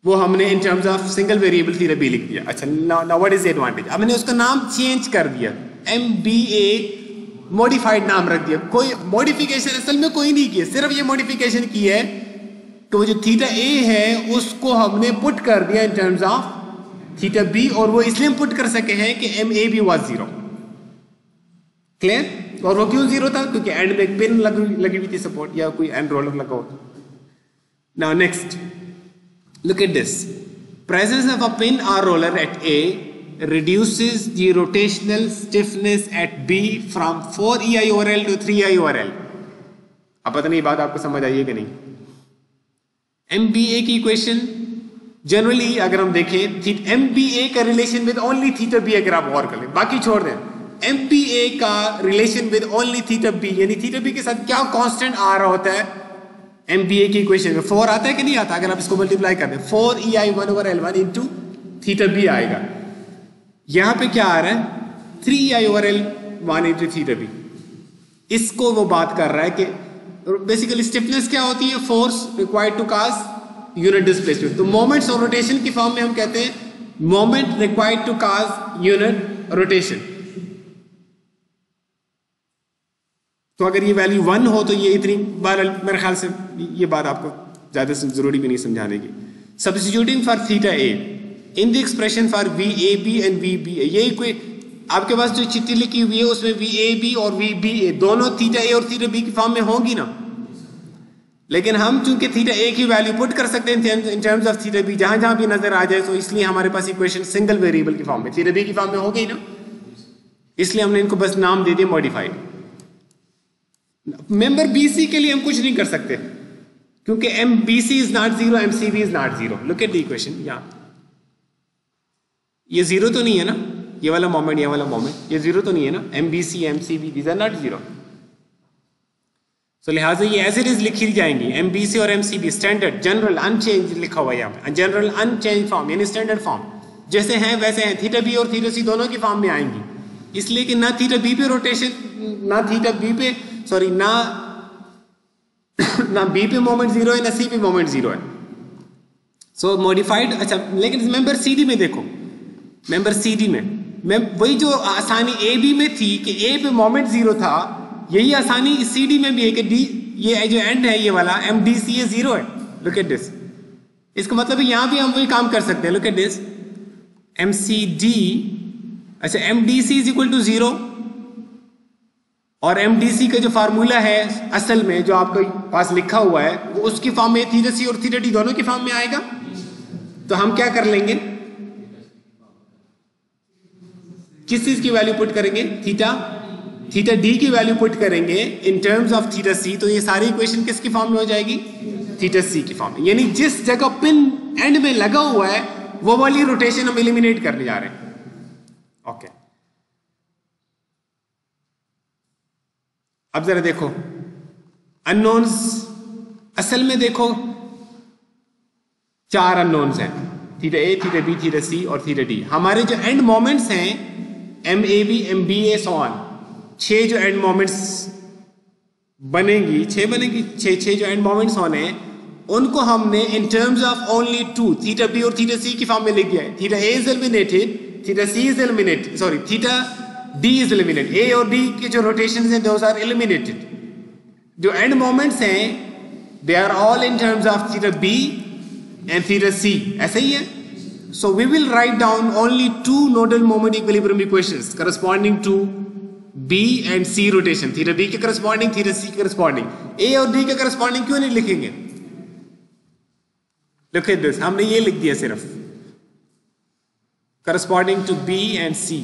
Speaker 1: वो हमने in terms of single variable theta B लिख दिया। अच्छा now what is the advantage? अब मैंने उसका नाम चेंज कर दिया, एम बी ए मॉडिफाइड नाम रख दिया। कोई मॉडिफिकेशन असल में कोई नहीं किया, सिर्फ ये मॉडिफिकेशन की है कि वो जो थीटा ए है उसको हमने पुट कर दिया in terms of theta B, और वो इसलिए हम पुट कर सके हैं कि M A B was zero. Clear? और वो क्यों जीरो था? क्योंकि एंड में पिन लगी हुई थी सपोर्ट, या कोई एंड रोलर लगा होता। Now next look at this, presence of a pin or roller at A reduces the rotational stiffness at B from 4 EI over L to 3 EI over L। अब पता नहीं बात आपको समझ आई है कि नहीं। MBA की इक्वेशन जनरली अगर हम देखें, MBA का relation with only theta B अगर आप गौर कर लें, बाकी छोड़ दें, MBA का relation with only theta B, यानी थीटा बी के साथ क्या कांस्टेंट आ रहा होता है MBA की इक्वेशन में 4 आता है कि नहीं आता? अगर आप इसको मल्टीप्लाई कर दें 4 EI 1 over L1 into theta B आएगा। यहां पे क्या आ रहा है 3 EI over L1 into theta B. इसको वो बात कर रहा है कि बेसिकली स्टिफनेस क्या होती है, force required to cause unit displacement. तो मोमेंट्स ऑफ रोटेशन की फॉर्म में हम कहते हैं moment required to cause unit rotation. तो अगर ये वैल्यू 1 हो तो ये इतनी बार, मेरे ख्याल से ये बात आपको ज्यादा जरूरी भी नहीं समझाने की। Substituting for theta A in the expression for V A B and V B A, ये कोई आपके पास जो चिट्ठी लिखी हुई है उसमें वी ए बी और वी बी ए दोनों थीटा ए और थीटा बी की फॉर्म में होंगी ना, लेकिन हम चूंकि थीटा ए की वैल्यू पुट कर सकते हैं in terms of theta B जहां जहां भी नजर आ जाए, तो इसलिए हमारे पास इक्वेशन सिंगल वेरिएबल की फॉर्म में, थीटा बी की फॉर्म में हो गई ना, इसलिए हमने इनको बस नाम दे दिया मॉडिफाइड। मेंबर बीसी के लिए हम कुछ नहीं कर सकते क्योंकि M B C is not zero, M C B is not zero. Look at the equation, ये जीरो तो नहीं है ना, ये वाला मोमेंट, ये वाला मोमेंट, ये जीरो तो नहीं है ना, M B C M C B these are not zero. So लिहाजा ये एज इट इज लिखी जाएंगी, एम बी सी और M C B standard general unchanged लिखा हुआ है यहाँ पे, जनरल अनचेंज फॉर्म यानी स्टैंडर्ड फॉर्म, जैसे हैं वैसे हैं। थीटा बी और थीटा सी दोनों की फॉर्म में आएंगी, इसलिए कि ना थीटा बी पे रोटेशन, ना थीटा बी पे सॉरी ना बी पे मोमेंट जीरो है, ना सी पे मोमेंट जीरो है। So modified. अच्छा लेकिन मेंबर सी डी में देखो, मेंबर सी डी में वही जो आसानी ए बी में थी कि ए पे मोमेंट जीरो था, यही आसानी सी डी में भी है कि डी, ये जो एंड है ये वाला एम डी सी ये जीरो है। लुक एट दिस, इसका मतलब यहां भी हम वही काम कर सकते हैं। Look at this, M C D, अच्छा M D C is equal to zero, और एम डी सी का जो फार्मूला है असल में जो आपके पास लिखा हुआ है वो उसकी फॉर्म में थीटा सी और थीटा डी दोनों की फॉर्म में आएगा। तो हम क्या कर लेंगे, किस चीज की वैल्यू पुट करेंगे, थीटा डी की वैल्यू पुट करेंगे इन टर्म्स ऑफ थीटा सी, तो ये सारी इक्वेशन किसकी फॉर्म में हो जाएगी, थीटा सी की फॉर्म में। यानी जिस जगह पिन एंड में लगा हुआ है वो वाली रोटेशन हम एलिमिनेट करने जा रहे हैं। ओके, अब जरा देखो अननोन्स, असल में देखो 4 अननोन्स हैं, theta A, theta B, theta C और थीटा डी। हमारे जो एंड मोमेंट्स हैं M A B, M B A, so on, 6 जो एंड मोमेंट्स बनेंगी, 6 जो एंड मोमेंट्स होने हैं उनको हमने in terms of only 2 theta B और थीटा सी की फॉर्म में लिख दिया है। Theta A is eliminated, theta C is eliminated, sorry theta D is eliminated. A और डी के जो रोटेशंस हैं दोस आर एलिमिनेटेड। जो एंड मोमेंट्स हैं they are all in terms of theta B and theta C, ऐसा ही है। So we will write down only 2 nodal moment equilibrium equations corresponding to B and C rotation. Theta B के corresponding, theta C के corresponding। A और D के corresponding क्यों नहीं लिखेंगे? Look at this, हमने ये लिख दिया सिर्फ corresponding to B and C।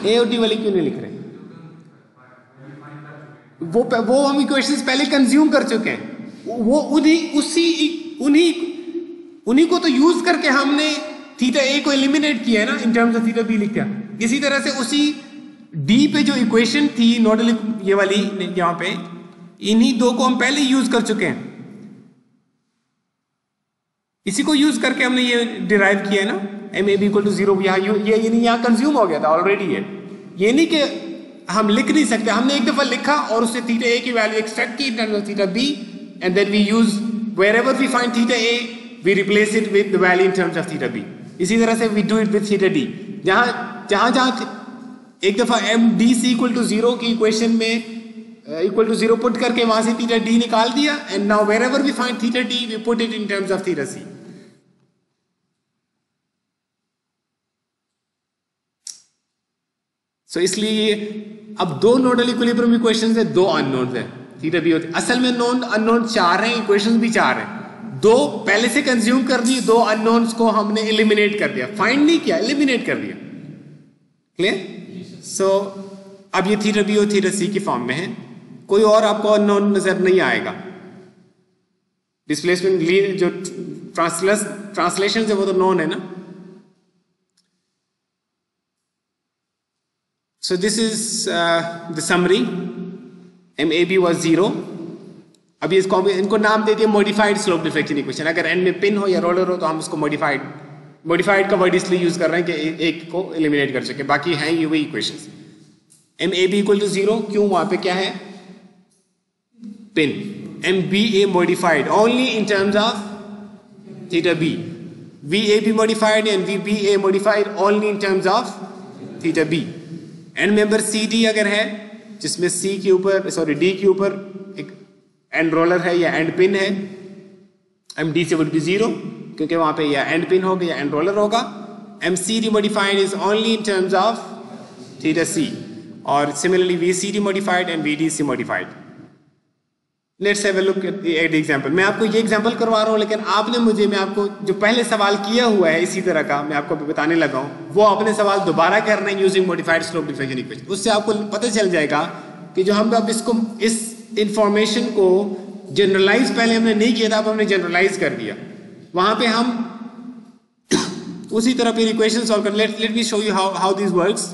Speaker 1: A और D वाली क्यों नहीं लिख रहे? वो हम इक्वेशंस पहले कंज्यूम कर चुके हैं, वो उन्हीं को तो यूज करके हमने थीटा ए को एलिमिनेट किया है ना in terms of theta B लिखा। इसी तरह से उसी डी पे जो इक्वेशन थी नोडल ये वाली यहां पे, इन्हीं 2 को हम पहले यूज कर चुके हैं, इसी को यूज करके हमने ये डिराइव किया है ना, M A B equal to 0। यहाँ कंज्यूम हो गया था ऑलरेडी है, ये नहीं कि हम लिख नहीं सकते, हमने एक दफा लिखा और उससे थीटा ए की वैल्यू एक्सट्रैक्ट की in terms of theta B and then we use wherever we find theta A we replace it with the value in terms of theta B। इसी तरह से we do it with theta D। जहां एक दफा m d c equal to 0 की equation में equal to 0 put करके वहां से थीटा D निकाल दिया, and now wherever we find theta D we put it in terms of theta C। so इसलिए अब 2 नोडल इक्विलिब्रियम इक्वेशंस है, 2 अननोन्स है, थीटा बी होती। असल में अननोन 4 हैं, इक्वेशंस भी 4 हैं, 2 पहले से कंज्यूम कर दिए, 2 अननोन्स को हमने एलिमिनेट कर दिया, फाइंड नहीं किया, एलिमिनेट कर दिया। क्लियर? सो अब ये थीटा बी और थीटा सी की फॉर्म में है, कोई और आपको अननोन नजर नहीं आएगा। डिस्प्लेसमेंट जो ट्रांसलेशन है वो तो नोन है ना। So this is the summary. M A B was 0। अभी इसको इनको नाम दे दिया मॉडिफाइड स्लोप डिफ्लेक्शन इक्वेशन। अगर एंड में पिन हो या रोलर हो तो हम इसको मॉडिफाइड का वर्ड इसलिए यूज कर रहे हैं कि एक को एलिमिनेट कर सके, बाकी हैं ये वही equations. M A B equal to 0, क्यों? वहां पे क्या है? Pin. M B A modified only in terms of theta B, V A B modified and V B A modified only in terms of theta B. End member C D अगर है जिसमें सी के ऊपर डी के ऊपर एक and roller है या एंड पिन है, एम डी से वुड बी 0 क्योंकि वहां पे या एंड पिन होगा या एंड रोलर होगा। M C D modified is only in terms of theta C, और similarly V C D modified and V D C modified. Let's have a look at example. मैं आपको ये example करवा रहा हूँ, लेकिन आपने मैं आपको जो पहले सवाल किया हुआ है इसी तरह का मैं आपको बताने लगा हूँ, वो आपने सवाल दोबारा करना है using modified slope deflection equation. उससे आपको पता चल जाएगा कि जो हम अब इस इंफॉर्मेशन को जनरलाइज पहले हमने नहीं किया था, अब हमने जनरलाइज कर दिया। वहां पे हम उसी तरह फिर इक्वेशन सॉल्व कर। Let me show you how this works.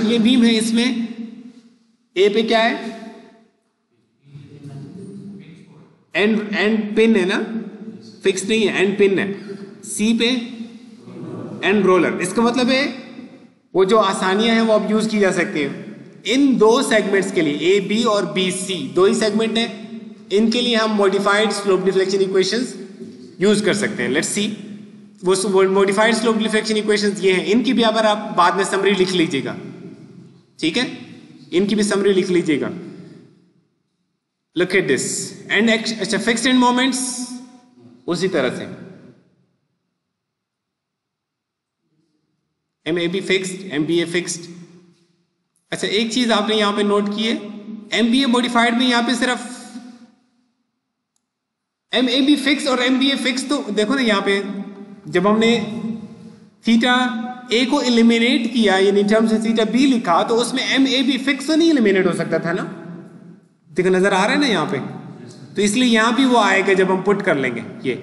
Speaker 1: ये बीम है, इसमें ए पे क्या है? एंड पिन है ना, फिक्स नहीं है, एंड पिन है। सी पे एंड रोलर। इसका मतलब है वो जो आसानियां हैं वो अब यूज की जा सकती हैं इन 2 सेगमेंट्स के लिए, ए बी और बी सी 2 ही सेगमेंट है, इनके लिए हम modified slope deflection equations use कर सकते हैं। लेट्स सी वो मॉडिफाइड स्लोप डिफ्लेक्शन इक्वेशंस ये हैं। इनकी भी अगर आप बाद में समरी लिख लीजिएगा, ठीक है, इनकी भी समरी लिख लीजिएगा। लुक एट दिस एंड अच्छा फिक्स्ड एंड मोमेंट्स उसी तरह से M A B fixed, M B A fixed. अच्छा एक चीज आपने यहां पे नोट की है, एम बी ए मॉडिफाइड में यहां पे सिर्फ एम ए बी फिक्स और एम बी ए फिक्स, तो देखो ना यहाँ पे जब हमने थीटा ए को एलिमिनेट किया यानी in terms of theta B लिखा, तो उसमें एम ए बी फिक्स तो नहीं एलिमिनेट हो सकता था ना, देखो नजर आ रहा है ना यहाँ पे, तो इसलिए यहाँ भी वो आएगा जब हम पुट कर लेंगे ये,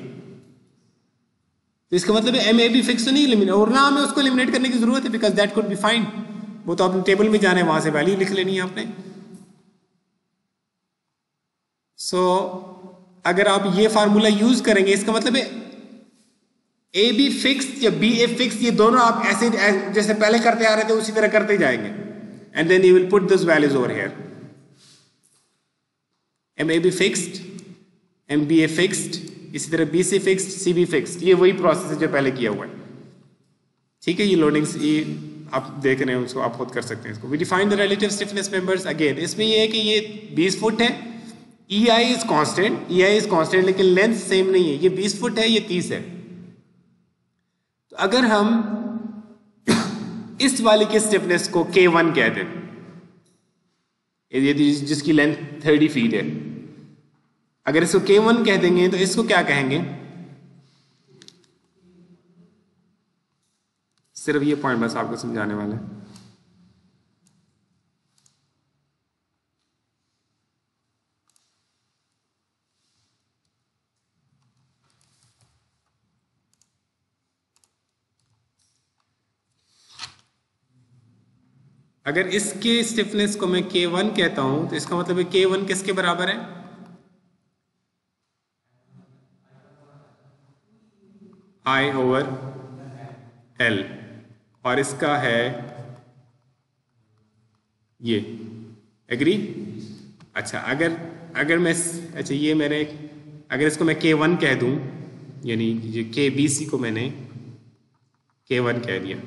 Speaker 1: तो इसका मतलब है एम ए बी फिक्स तो नहीं एलिमिनेट, और ना हमें उसको एलिमिनेट करने की जरूरत है because that could be find, वो तो अपने टेबल में जाना है, वहां से वैल्यू लिख लेनी है आपने। सो अगर आप ये फार्मूला यूज करेंगे, इसका मतलब है ए बी फिक्स या बी ए फिक्स, ये दोनों आप ऐसे जैसे पहले करते आ रहे थे उसी तरह करते जाएंगे, and then you will put this values over here, M A B fixed, M B A fixed, इसी तरह B C fixed, C B fixed, ये वही प्रोसेस है जो पहले किया हुआ है। ठीक है, ये लोडिंग्स ये आप देख रहे हैं, उसको आप खुद कर सकते हैं इसको। We define the relative stiffness members, again इसमें ये है कि ये 20 फुट है, E I is constant, E I is constant, लेकिन लेंथ सेम नहीं है, ये 20 फुट है, ये 30 है। तो अगर हम इस वाले के स्टिफनेस को K1 कहते हैं, यदि जिसकी लेंथ 30 फीट है, अगर इसको K1 कह देंगे तो इसको क्या कहेंगे, सिर्फ ये पॉइंट बस आपको समझाने वाला है। अगर इसके स्टिफनेस को मैं K1 कहता हूं तो इसका मतलब है K1 किसके बराबर है, I ओवर L, और इसका है ये, एग्री। अच्छा अगर मैं अच्छा ये मेरे, अगर इसको मैं K1 कह दूं, यानी ये KBC को मैंने K1 कह दिया,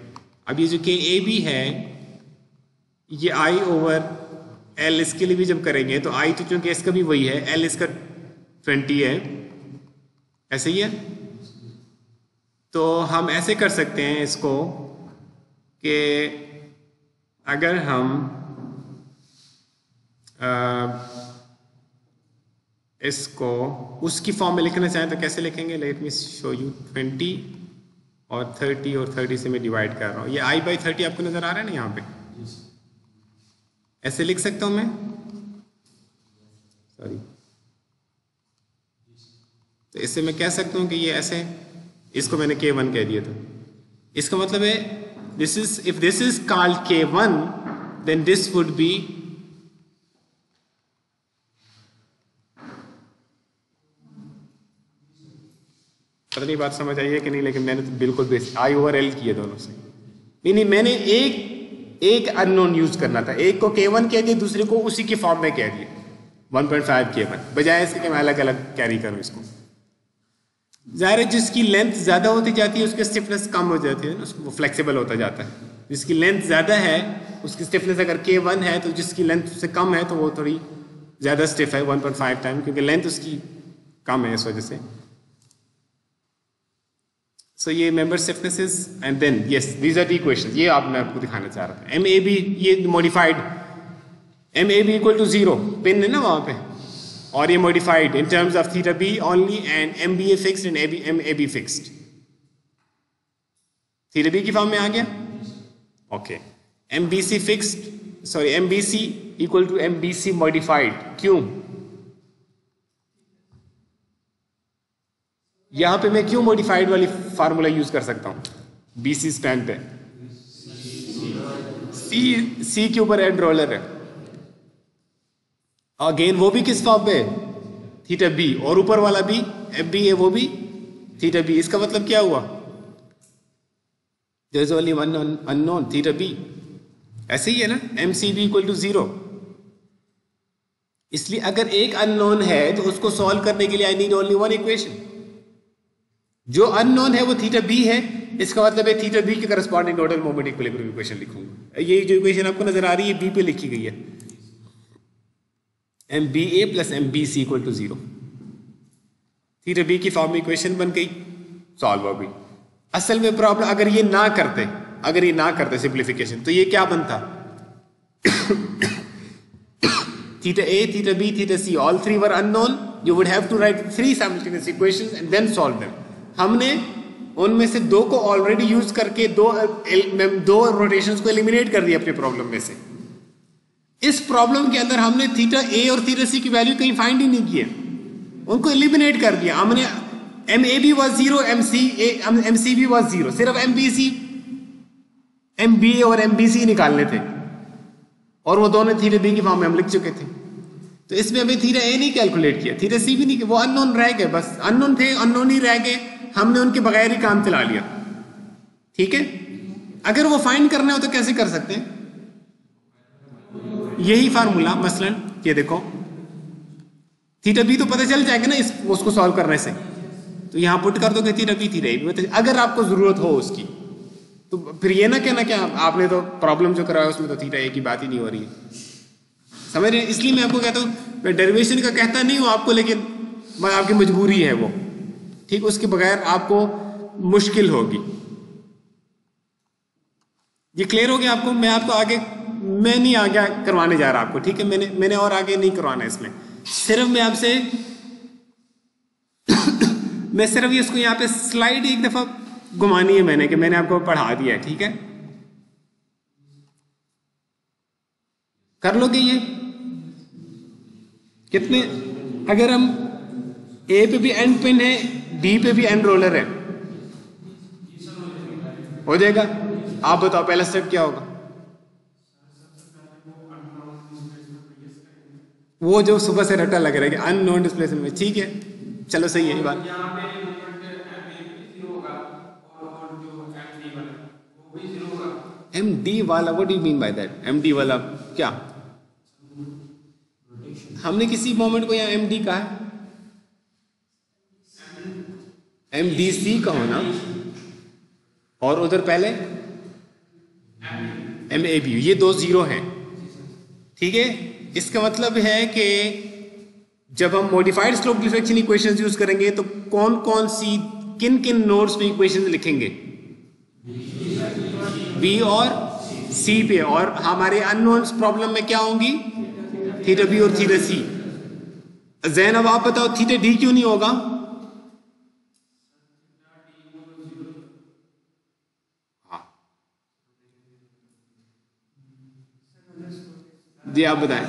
Speaker 1: अब ये जो KAB है ये I ओवर L, इसके लिए भी जब करेंगे तो I तो चूंकि इसका भी वही है, L इसका 20 है, ऐसे ही है। तो हम ऐसे कर सकते हैं इसको कि अगर हम इसको उसकी फॉर्म में लिखना चाहें तो कैसे लिखेंगे, लेट मी शो यू। 20 और 30 और 30 से मैं डिवाइड कर रहा हूँ, ये I/30 आपको नजर आ रहा है ना यहाँ पे, ऐसे लिख सकता हूँ मैं, सॉरी, तो इससे मैं कह सकता हूँ कि ये ऐसे, इसको मैंने K1 कह दिया था, इसका मतलब है this is, if this is called K1 then this would be पता नहीं बात समझ आई है कि नहीं, लेकिन मैंने तो बिल्कुल बेस I ओवर L किए दोनों से, नहीं मैंने एक अननोन यूज करना था, एक को K1 कह दिया, दूसरे को उसी की फॉर्म में कह दिया 1.5 K1, बजाय इसके कि मैं अलग अलग कैरी करूं इसको। जाहिर है जिसकी लेंथ ज्यादा होती जाती है उसकी स्टिफनेस कम हो जाती है, वो फ्लेक्सिबल होता जाता है, जिसकी लेंथ ज्यादा है उसकी स्टिफनेस अगर K1 है तो जिसकी लेंथ से कम है तो वो थोड़ी ज्यादा स्टिफ है 1.5 टाइम, क्योंकि लेंथ उसकी कम है इस वजह से। सो ये member stiffnesses and then yes these are the equations, ये मैं आपको दिखाना चाह रहा था। एम ए बी ये modified, M A B equal to 0 pin है ना वहां पे, और ये modified in terms of theta B only and M B A fixed and M A B fixed, theta B की फॉर्म में आ गया, okay. M B C fixed, sorry M B C equal to M B C modified, क्यों यहां पे मैं क्यों modified वाली फार्मूला यूज कर सकता हूं, बी सी स्टैंड पे सी के ऊपर एंड रोलर है, अगेन वो भी किस फॉर्म पे, थीटा बी, और ऊपर वाला भी एफ बी है वो भी थीटा बी, इसका मतलब क्या हुआ, there is only one unknown theta B, ऐसे ही है ना, M C B equal to 0, इसलिए अगर एक अननोन है तो उसको सॉल्व करने के लिए I need only one equation, जो अननोन है वो थीटा बी है, इसका मतलब है थीटा बी के corresponding total moment equilibrium equation लिखूंगा, ये जो इक्वेशन आपको नजर आ रही है बी पे लिखी गई है, M B A plus M B C equal to 0, theta B की फॉर्म में इक्वेशन बन गई, सॉल्व हो गई। असल में प्रॉब्लम अगर ये ना करते सिंप्लीफिकेशन, तो ये क्या बनता theta A, theta B, theta C, all three were unknown. You would have to write 3 simultaneous equations and then solve them. हमने उनमें से 2 को ऑलरेडी यूज करके दो रोटेशंस को एलिमिनेट कर दिया अपने प्रॉब्लम में से। इस प्रॉब्लम के अंदर हमने थीटा ए और थीटा सी की वैल्यू कहीं फाइंड ही नहीं किया, उनको एलिमिनेट कर दिया हमने। M A B was 0, M C B was 0, सिर्फ एम बी ए और एम बी सी निकालने थे, और वो दोनों थीटा बी की फॉर्म में हम लिख चुके थे। तो इसमें हमें थीटा ए नहीं कैलकुलेट किया, थीटा सी भी नहीं किया, वो अननोन रह गए, बस अननोन थे, अननोन ही रह गए, हमने उनके बगैर ही काम चला लिया। ठीक है, अगर वो फाइंड करना हो तो कैसे कर सकते हैं? यही फार्मूला, मसलन ये देखो, थीटा बी तो पता चल जाएगा ना उसको सॉल्व करने से, तो यहां पुट कर दोगे थीटा बी थीटा ए, अगर आपको जरूरत हो उसकी, तो फिर ये ना कहना क्या आपने तो प्रॉब्लम जो कराया उसमें तो थीटा ए की बात ही नहीं हो रही है। समझ रहे हैं? इसलिए मैं आपको कहता हूं, मैं डेरिवेशन का कहता नहीं हूं आपको, लेकिन आपकी मजबूरी है वो, ठीक, उसके बगैर आपको मुश्किल होगी। ये क्लियर हो गया आपको? मैं आपको आगे, मैं नहीं आगे करवाने जा रहा आपको, ठीक है, मैंने और आगे नहीं करवाना इसमें, सिर्फ मैं आपसे मैं सिर्फ इसको यहाँ पे स्लाइड एक दफा घुमानी है मैंने, कि मैंने आपको पढ़ा दिया है, ठीक है, कर लोगे ये कितने? अगर हम ए पे भी एंड पिन है, बी पे भी एंड रोलर है, हो जाएगा? आप बताओ पहला स्टेप क्या होगा? वो जो सुबह से रट्टा लग रहा है कि अननोन डिस्प्लेसमेंट में, ठीक है, चलो सही है ये बात। एम डी वाला, what do you mean by that? M D वाला क्या? हमने किसी मोमेंट को यहाँ एम डी कहा है, एम डी सी का होना, और उधर पहले एम ए बी, ये 2 0 हैं, ठीक है। इसका मतलब है कि जब हम modified slope deflection equations use करेंगे तो कौन कौन सी, किन किन नोड्स पे इक्वेशंस लिखेंगे? बी और सी पे, और हमारे अननोन्स प्रॉब्लम में क्या होंगी? थीटा बी और थीटा सी। जैन अब आप बताओ थीटा डी क्यों नहीं होगा? जी आप बताएं।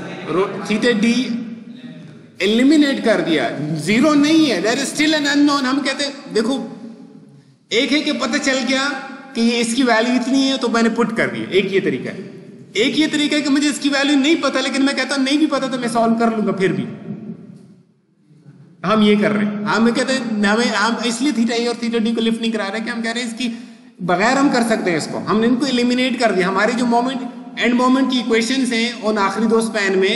Speaker 1: थीटा डी एलिमिनेट कर दिया, 0 नहीं है, there is still an unknown. हम कहते हैं देखो, एक है कि पता चल गया कि ये इसकी वैल्यू इतनी है तो मैंने पुट कर दिया, एक ये तरीका है। एक ये तरीका है कि मुझे इसकी वैल्यू नहीं पता, लेकिन मैं कहता हूं नहीं भी पता तो मैं सॉल्व कर लूंगा फिर भी। हम ये कर रहे हैं, हम कहते हैं हम इसलिए थीटा ए और थीटा डी को लिफ्ट नहीं करा रहे कि हम कह रहे हैं इसकी बगैर हम कर सकते हैं इसको, हमने इनको एलिमिनेट कर दिया। हमारे जो मोमेंट एंड मोमेंट की इक्वेशंस हैं उन आखिरी 2 स्पैन में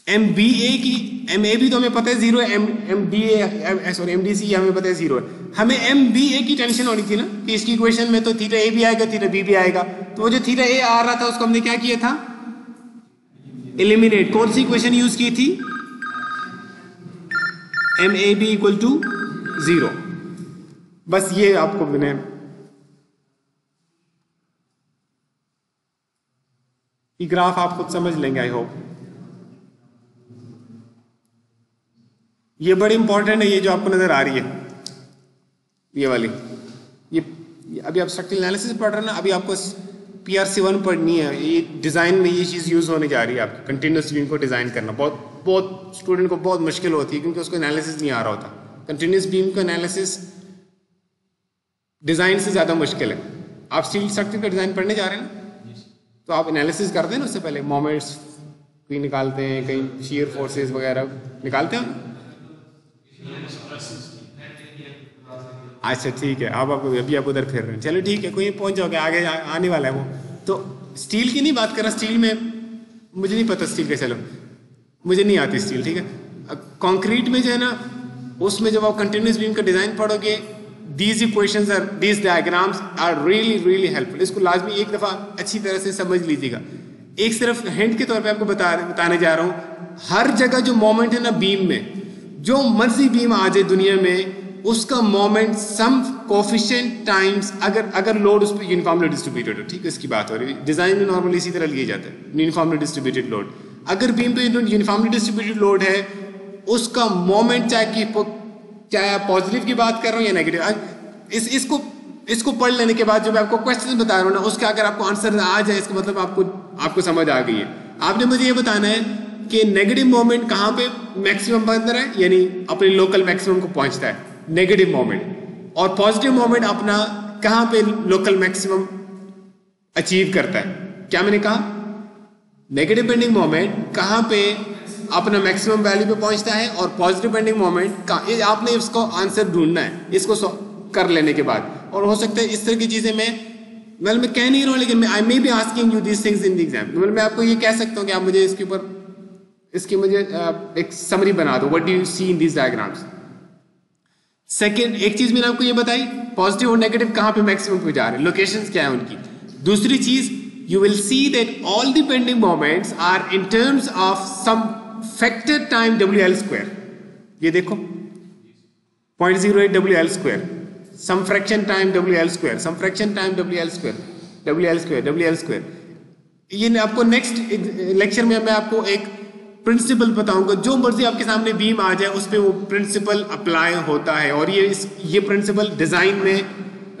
Speaker 1: एम बी ए की, एम ए बी तो हमें पता है 0 है, M D A sorry M D C हमें पता है 0 है। हमें एम बी ए की टेंशन होनी थी ना कि इसकी इक्वेशन में तो थीटा ए भी आएगा थीटा बी भी आएगा, तो वो जो थीटा ए आ रहा था उसको हमने क्या किया था? एलिमिनेट। कौन सी इक्वेशन यूज की थी? M A B equal to 0। बस ये आपको मैंने ये ग्राफ आप खुद समझ लेंगे, आई होप। ये बड़ी इंपॉर्टेंट है, ये जो आपको नजर आ रही है ये वाली, ये अभी आप स्ट्रक्चरल एनालिसिस पढ़ रहे हैं ना, अभी आपको PRC 1 पढ़नी है। ये डिजाइन में ये चीज यूज होने जा रही है, आपकी कंटिन्यूअस बीम को डिजाइन करना बहुत स्टूडेंट को बहुत मुश्किल होती है, क्योंकि उसको एनालिसिस नहीं आ रहा होता। कंटिन्यूअस बीम का एनालिसिस डिजाइन से ज्यादा मुश्किल है। आप स्टील स्ट्रक्चर का डिजाइन पढ़ने जा रहे हैं ना, तो आप एनालिसिस करते हैं ना, उससे पहले मोमेंट्स कहीं निकालते हैं, कहीं शियर फोर्सेस वगैरह निकालते हैं। अच्छा ठीक है, अब अभी आप उधर फिर रहे हैं, चलो ठीक है, कोई पहुंच जाओगे, आगे आने वाला है वो। तो स्टील की नहीं बात कर रहा, स्टील में मुझे नहीं पता स्टील का, चलो मुझे नहीं आती स्टील, ठीक है। कंक्रीट में जो है ना, उसमें जब आप कंटिन्यूअस बीम का डिजाइन पढ़ोगे, these equations are, these diagrams are really helpful। इसको लाजमी एक दफा अच्छी तरह से समझ लीजिएगा। एक सिर्फ हिंट के तौर पे आपको बताने जा रहा हूं, हर जगह जो मोमेंट है ना बीम में, जो मर्जी बीम आ जाए दुनिया में, उसका मोमेंट सम कोफिशिएंट टाइम्स, अगर लोड उस पर यूनिफॉर्मली डिस्ट्रीब्यूटेड हो, ठीक है, इसकी बात हो रही है। डिजाइन में नॉर्मली इसी तरह लिया जाता है, यूनिफॉर्मली डिस्ट्रीब्यूटेड लोड। अगर बीम पे यूनिफॉर्मली डिस्ट्रीब्यूटेड लोड है, उसका मोमेंट चाहे पॉजिटिव की बात कर रहा हूँ या नेगेटिव, इसको पढ़ लेने के बाद जो मैं आपको क्वेश्चन बता रहा हूँ ना, उसका अगर आपको आंसर आ जाए, इसका मतलब आपको समझ आ गई है। आपने मुझे ये बताना है कि नेगेटिव मोमेंट कहाँ पे मैक्सिमम बन रहा है, यानी अपने लोकल मैक्सिमम को पहुंचता है नेगेटिव मोमेंट, और पॉजिटिव मोमेंट अपना कहाँ पे लोकल मैक्सिमम अचीव करता है। क्या मैंने कहा? नेगेटिव बेंडिंग मोमेंट कहाँ पे अपना मैक्सिमम वैल्यू पे पहुंचता है, और पॉजिटिव बेंडिंग मोमेंट का आपने इसको आंसर ढूंढना है इसको कर लेने के बाद। और हो सकता है इस तरह की चीजें मैं कह नहीं रहा हूं, लेकिन I may be asking you these things in the exam. मैं आपको ये कह सकता हूं कि आप मुझे इसकी मुझे एक समरी बना दो, what do you see in these diagrams. Second, एक चीज मैंने आपको ये बताई, पॉजिटिव और नेगेटिव कहां पे मैक्सिमम पे जा रहे हैं, लोकेशंस क्या है उनकी। दूसरी चीज, you will see that all the bending moments are in terms of some factor time WL square. ये देखो 0.08 WL square, some fraction time WL square, some fraction time WL square, WL square, WL square. ये आपको next lecture में मैं आपको एक principal बताऊंगा, जो मर्जी आपके सामने बीम आ जाए उस पर वो प्रिंसिपल अप्लाई होता है, और ये प्रिंसिपल डिजाइन में,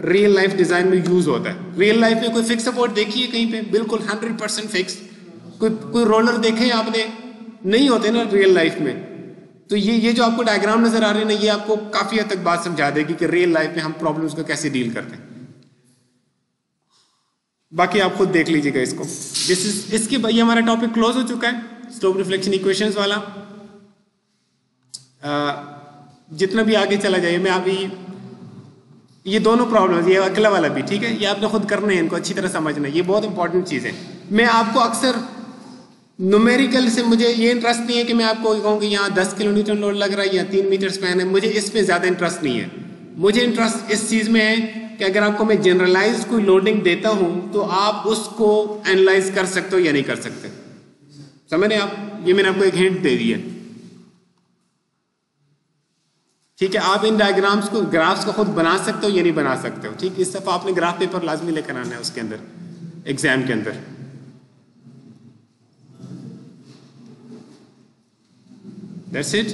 Speaker 1: रियल लाइफ डिजाइन में यूज होता है। रियल लाइफ में कोई फिक्स सपोर्ट देखिए कहीं पे, बिल्कुल 100% फिक्स। कोई रोलर देखे आपने? नहीं होते ना रियल लाइफ में। तो ये जो आपको डायग्राम नजर आ रहे हैं ना, ये आपको काफी हद तक बात समझा देगी कि रियल लाइफ में हम प्रॉब्लम्स को कैसे डील करते हैं। बाकी आप खुद देख लीजिएगा इसको। इसके भाई हमारा टॉपिक क्लोज हो चुका है, स्लोप रिफ्लेक्शन इक्वेशंस वाला। जितना भी आगे चला जाए, मैं अभी ये दोनों प्रॉब्लम्स, ये अगला वाला भी, ठीक है, ये आपने खुद करना है, इनको अच्छी तरह समझना है, ये बहुत इंपॉर्टेंट चीज़ है। मैं आपको अक्सर न्यूमेरिकल से मुझे ये इंटरेस्ट नहीं है कि मैं आपको कहूँ कि यहाँ 10 किलोमीटर लोड लग रहा है या 3 मीटर स्पैन है, मुझे इसमें ज़्यादा इंटरेस्ट नहीं है। मुझे इंटरेस्ट इस चीज़ में है कि अगर आपको मैं जनरलाइज कोई लोडिंग देता हूँ तो आप उसको एनालाइज कर सकते हो या नहीं कर सकते। समझ रहे आप? ये मैंने आपको एक हिंट दे दी है, ठीक है। आप इन डायग्राम्स को, ग्राफ्स को खुद बना सकते हो या नहीं बना सकते हो, ठीक। इस दफा आपने ग्राफ पेपर लाजमी लेकर आना है उसके अंदर, एग्जाम के अंदर। That's it.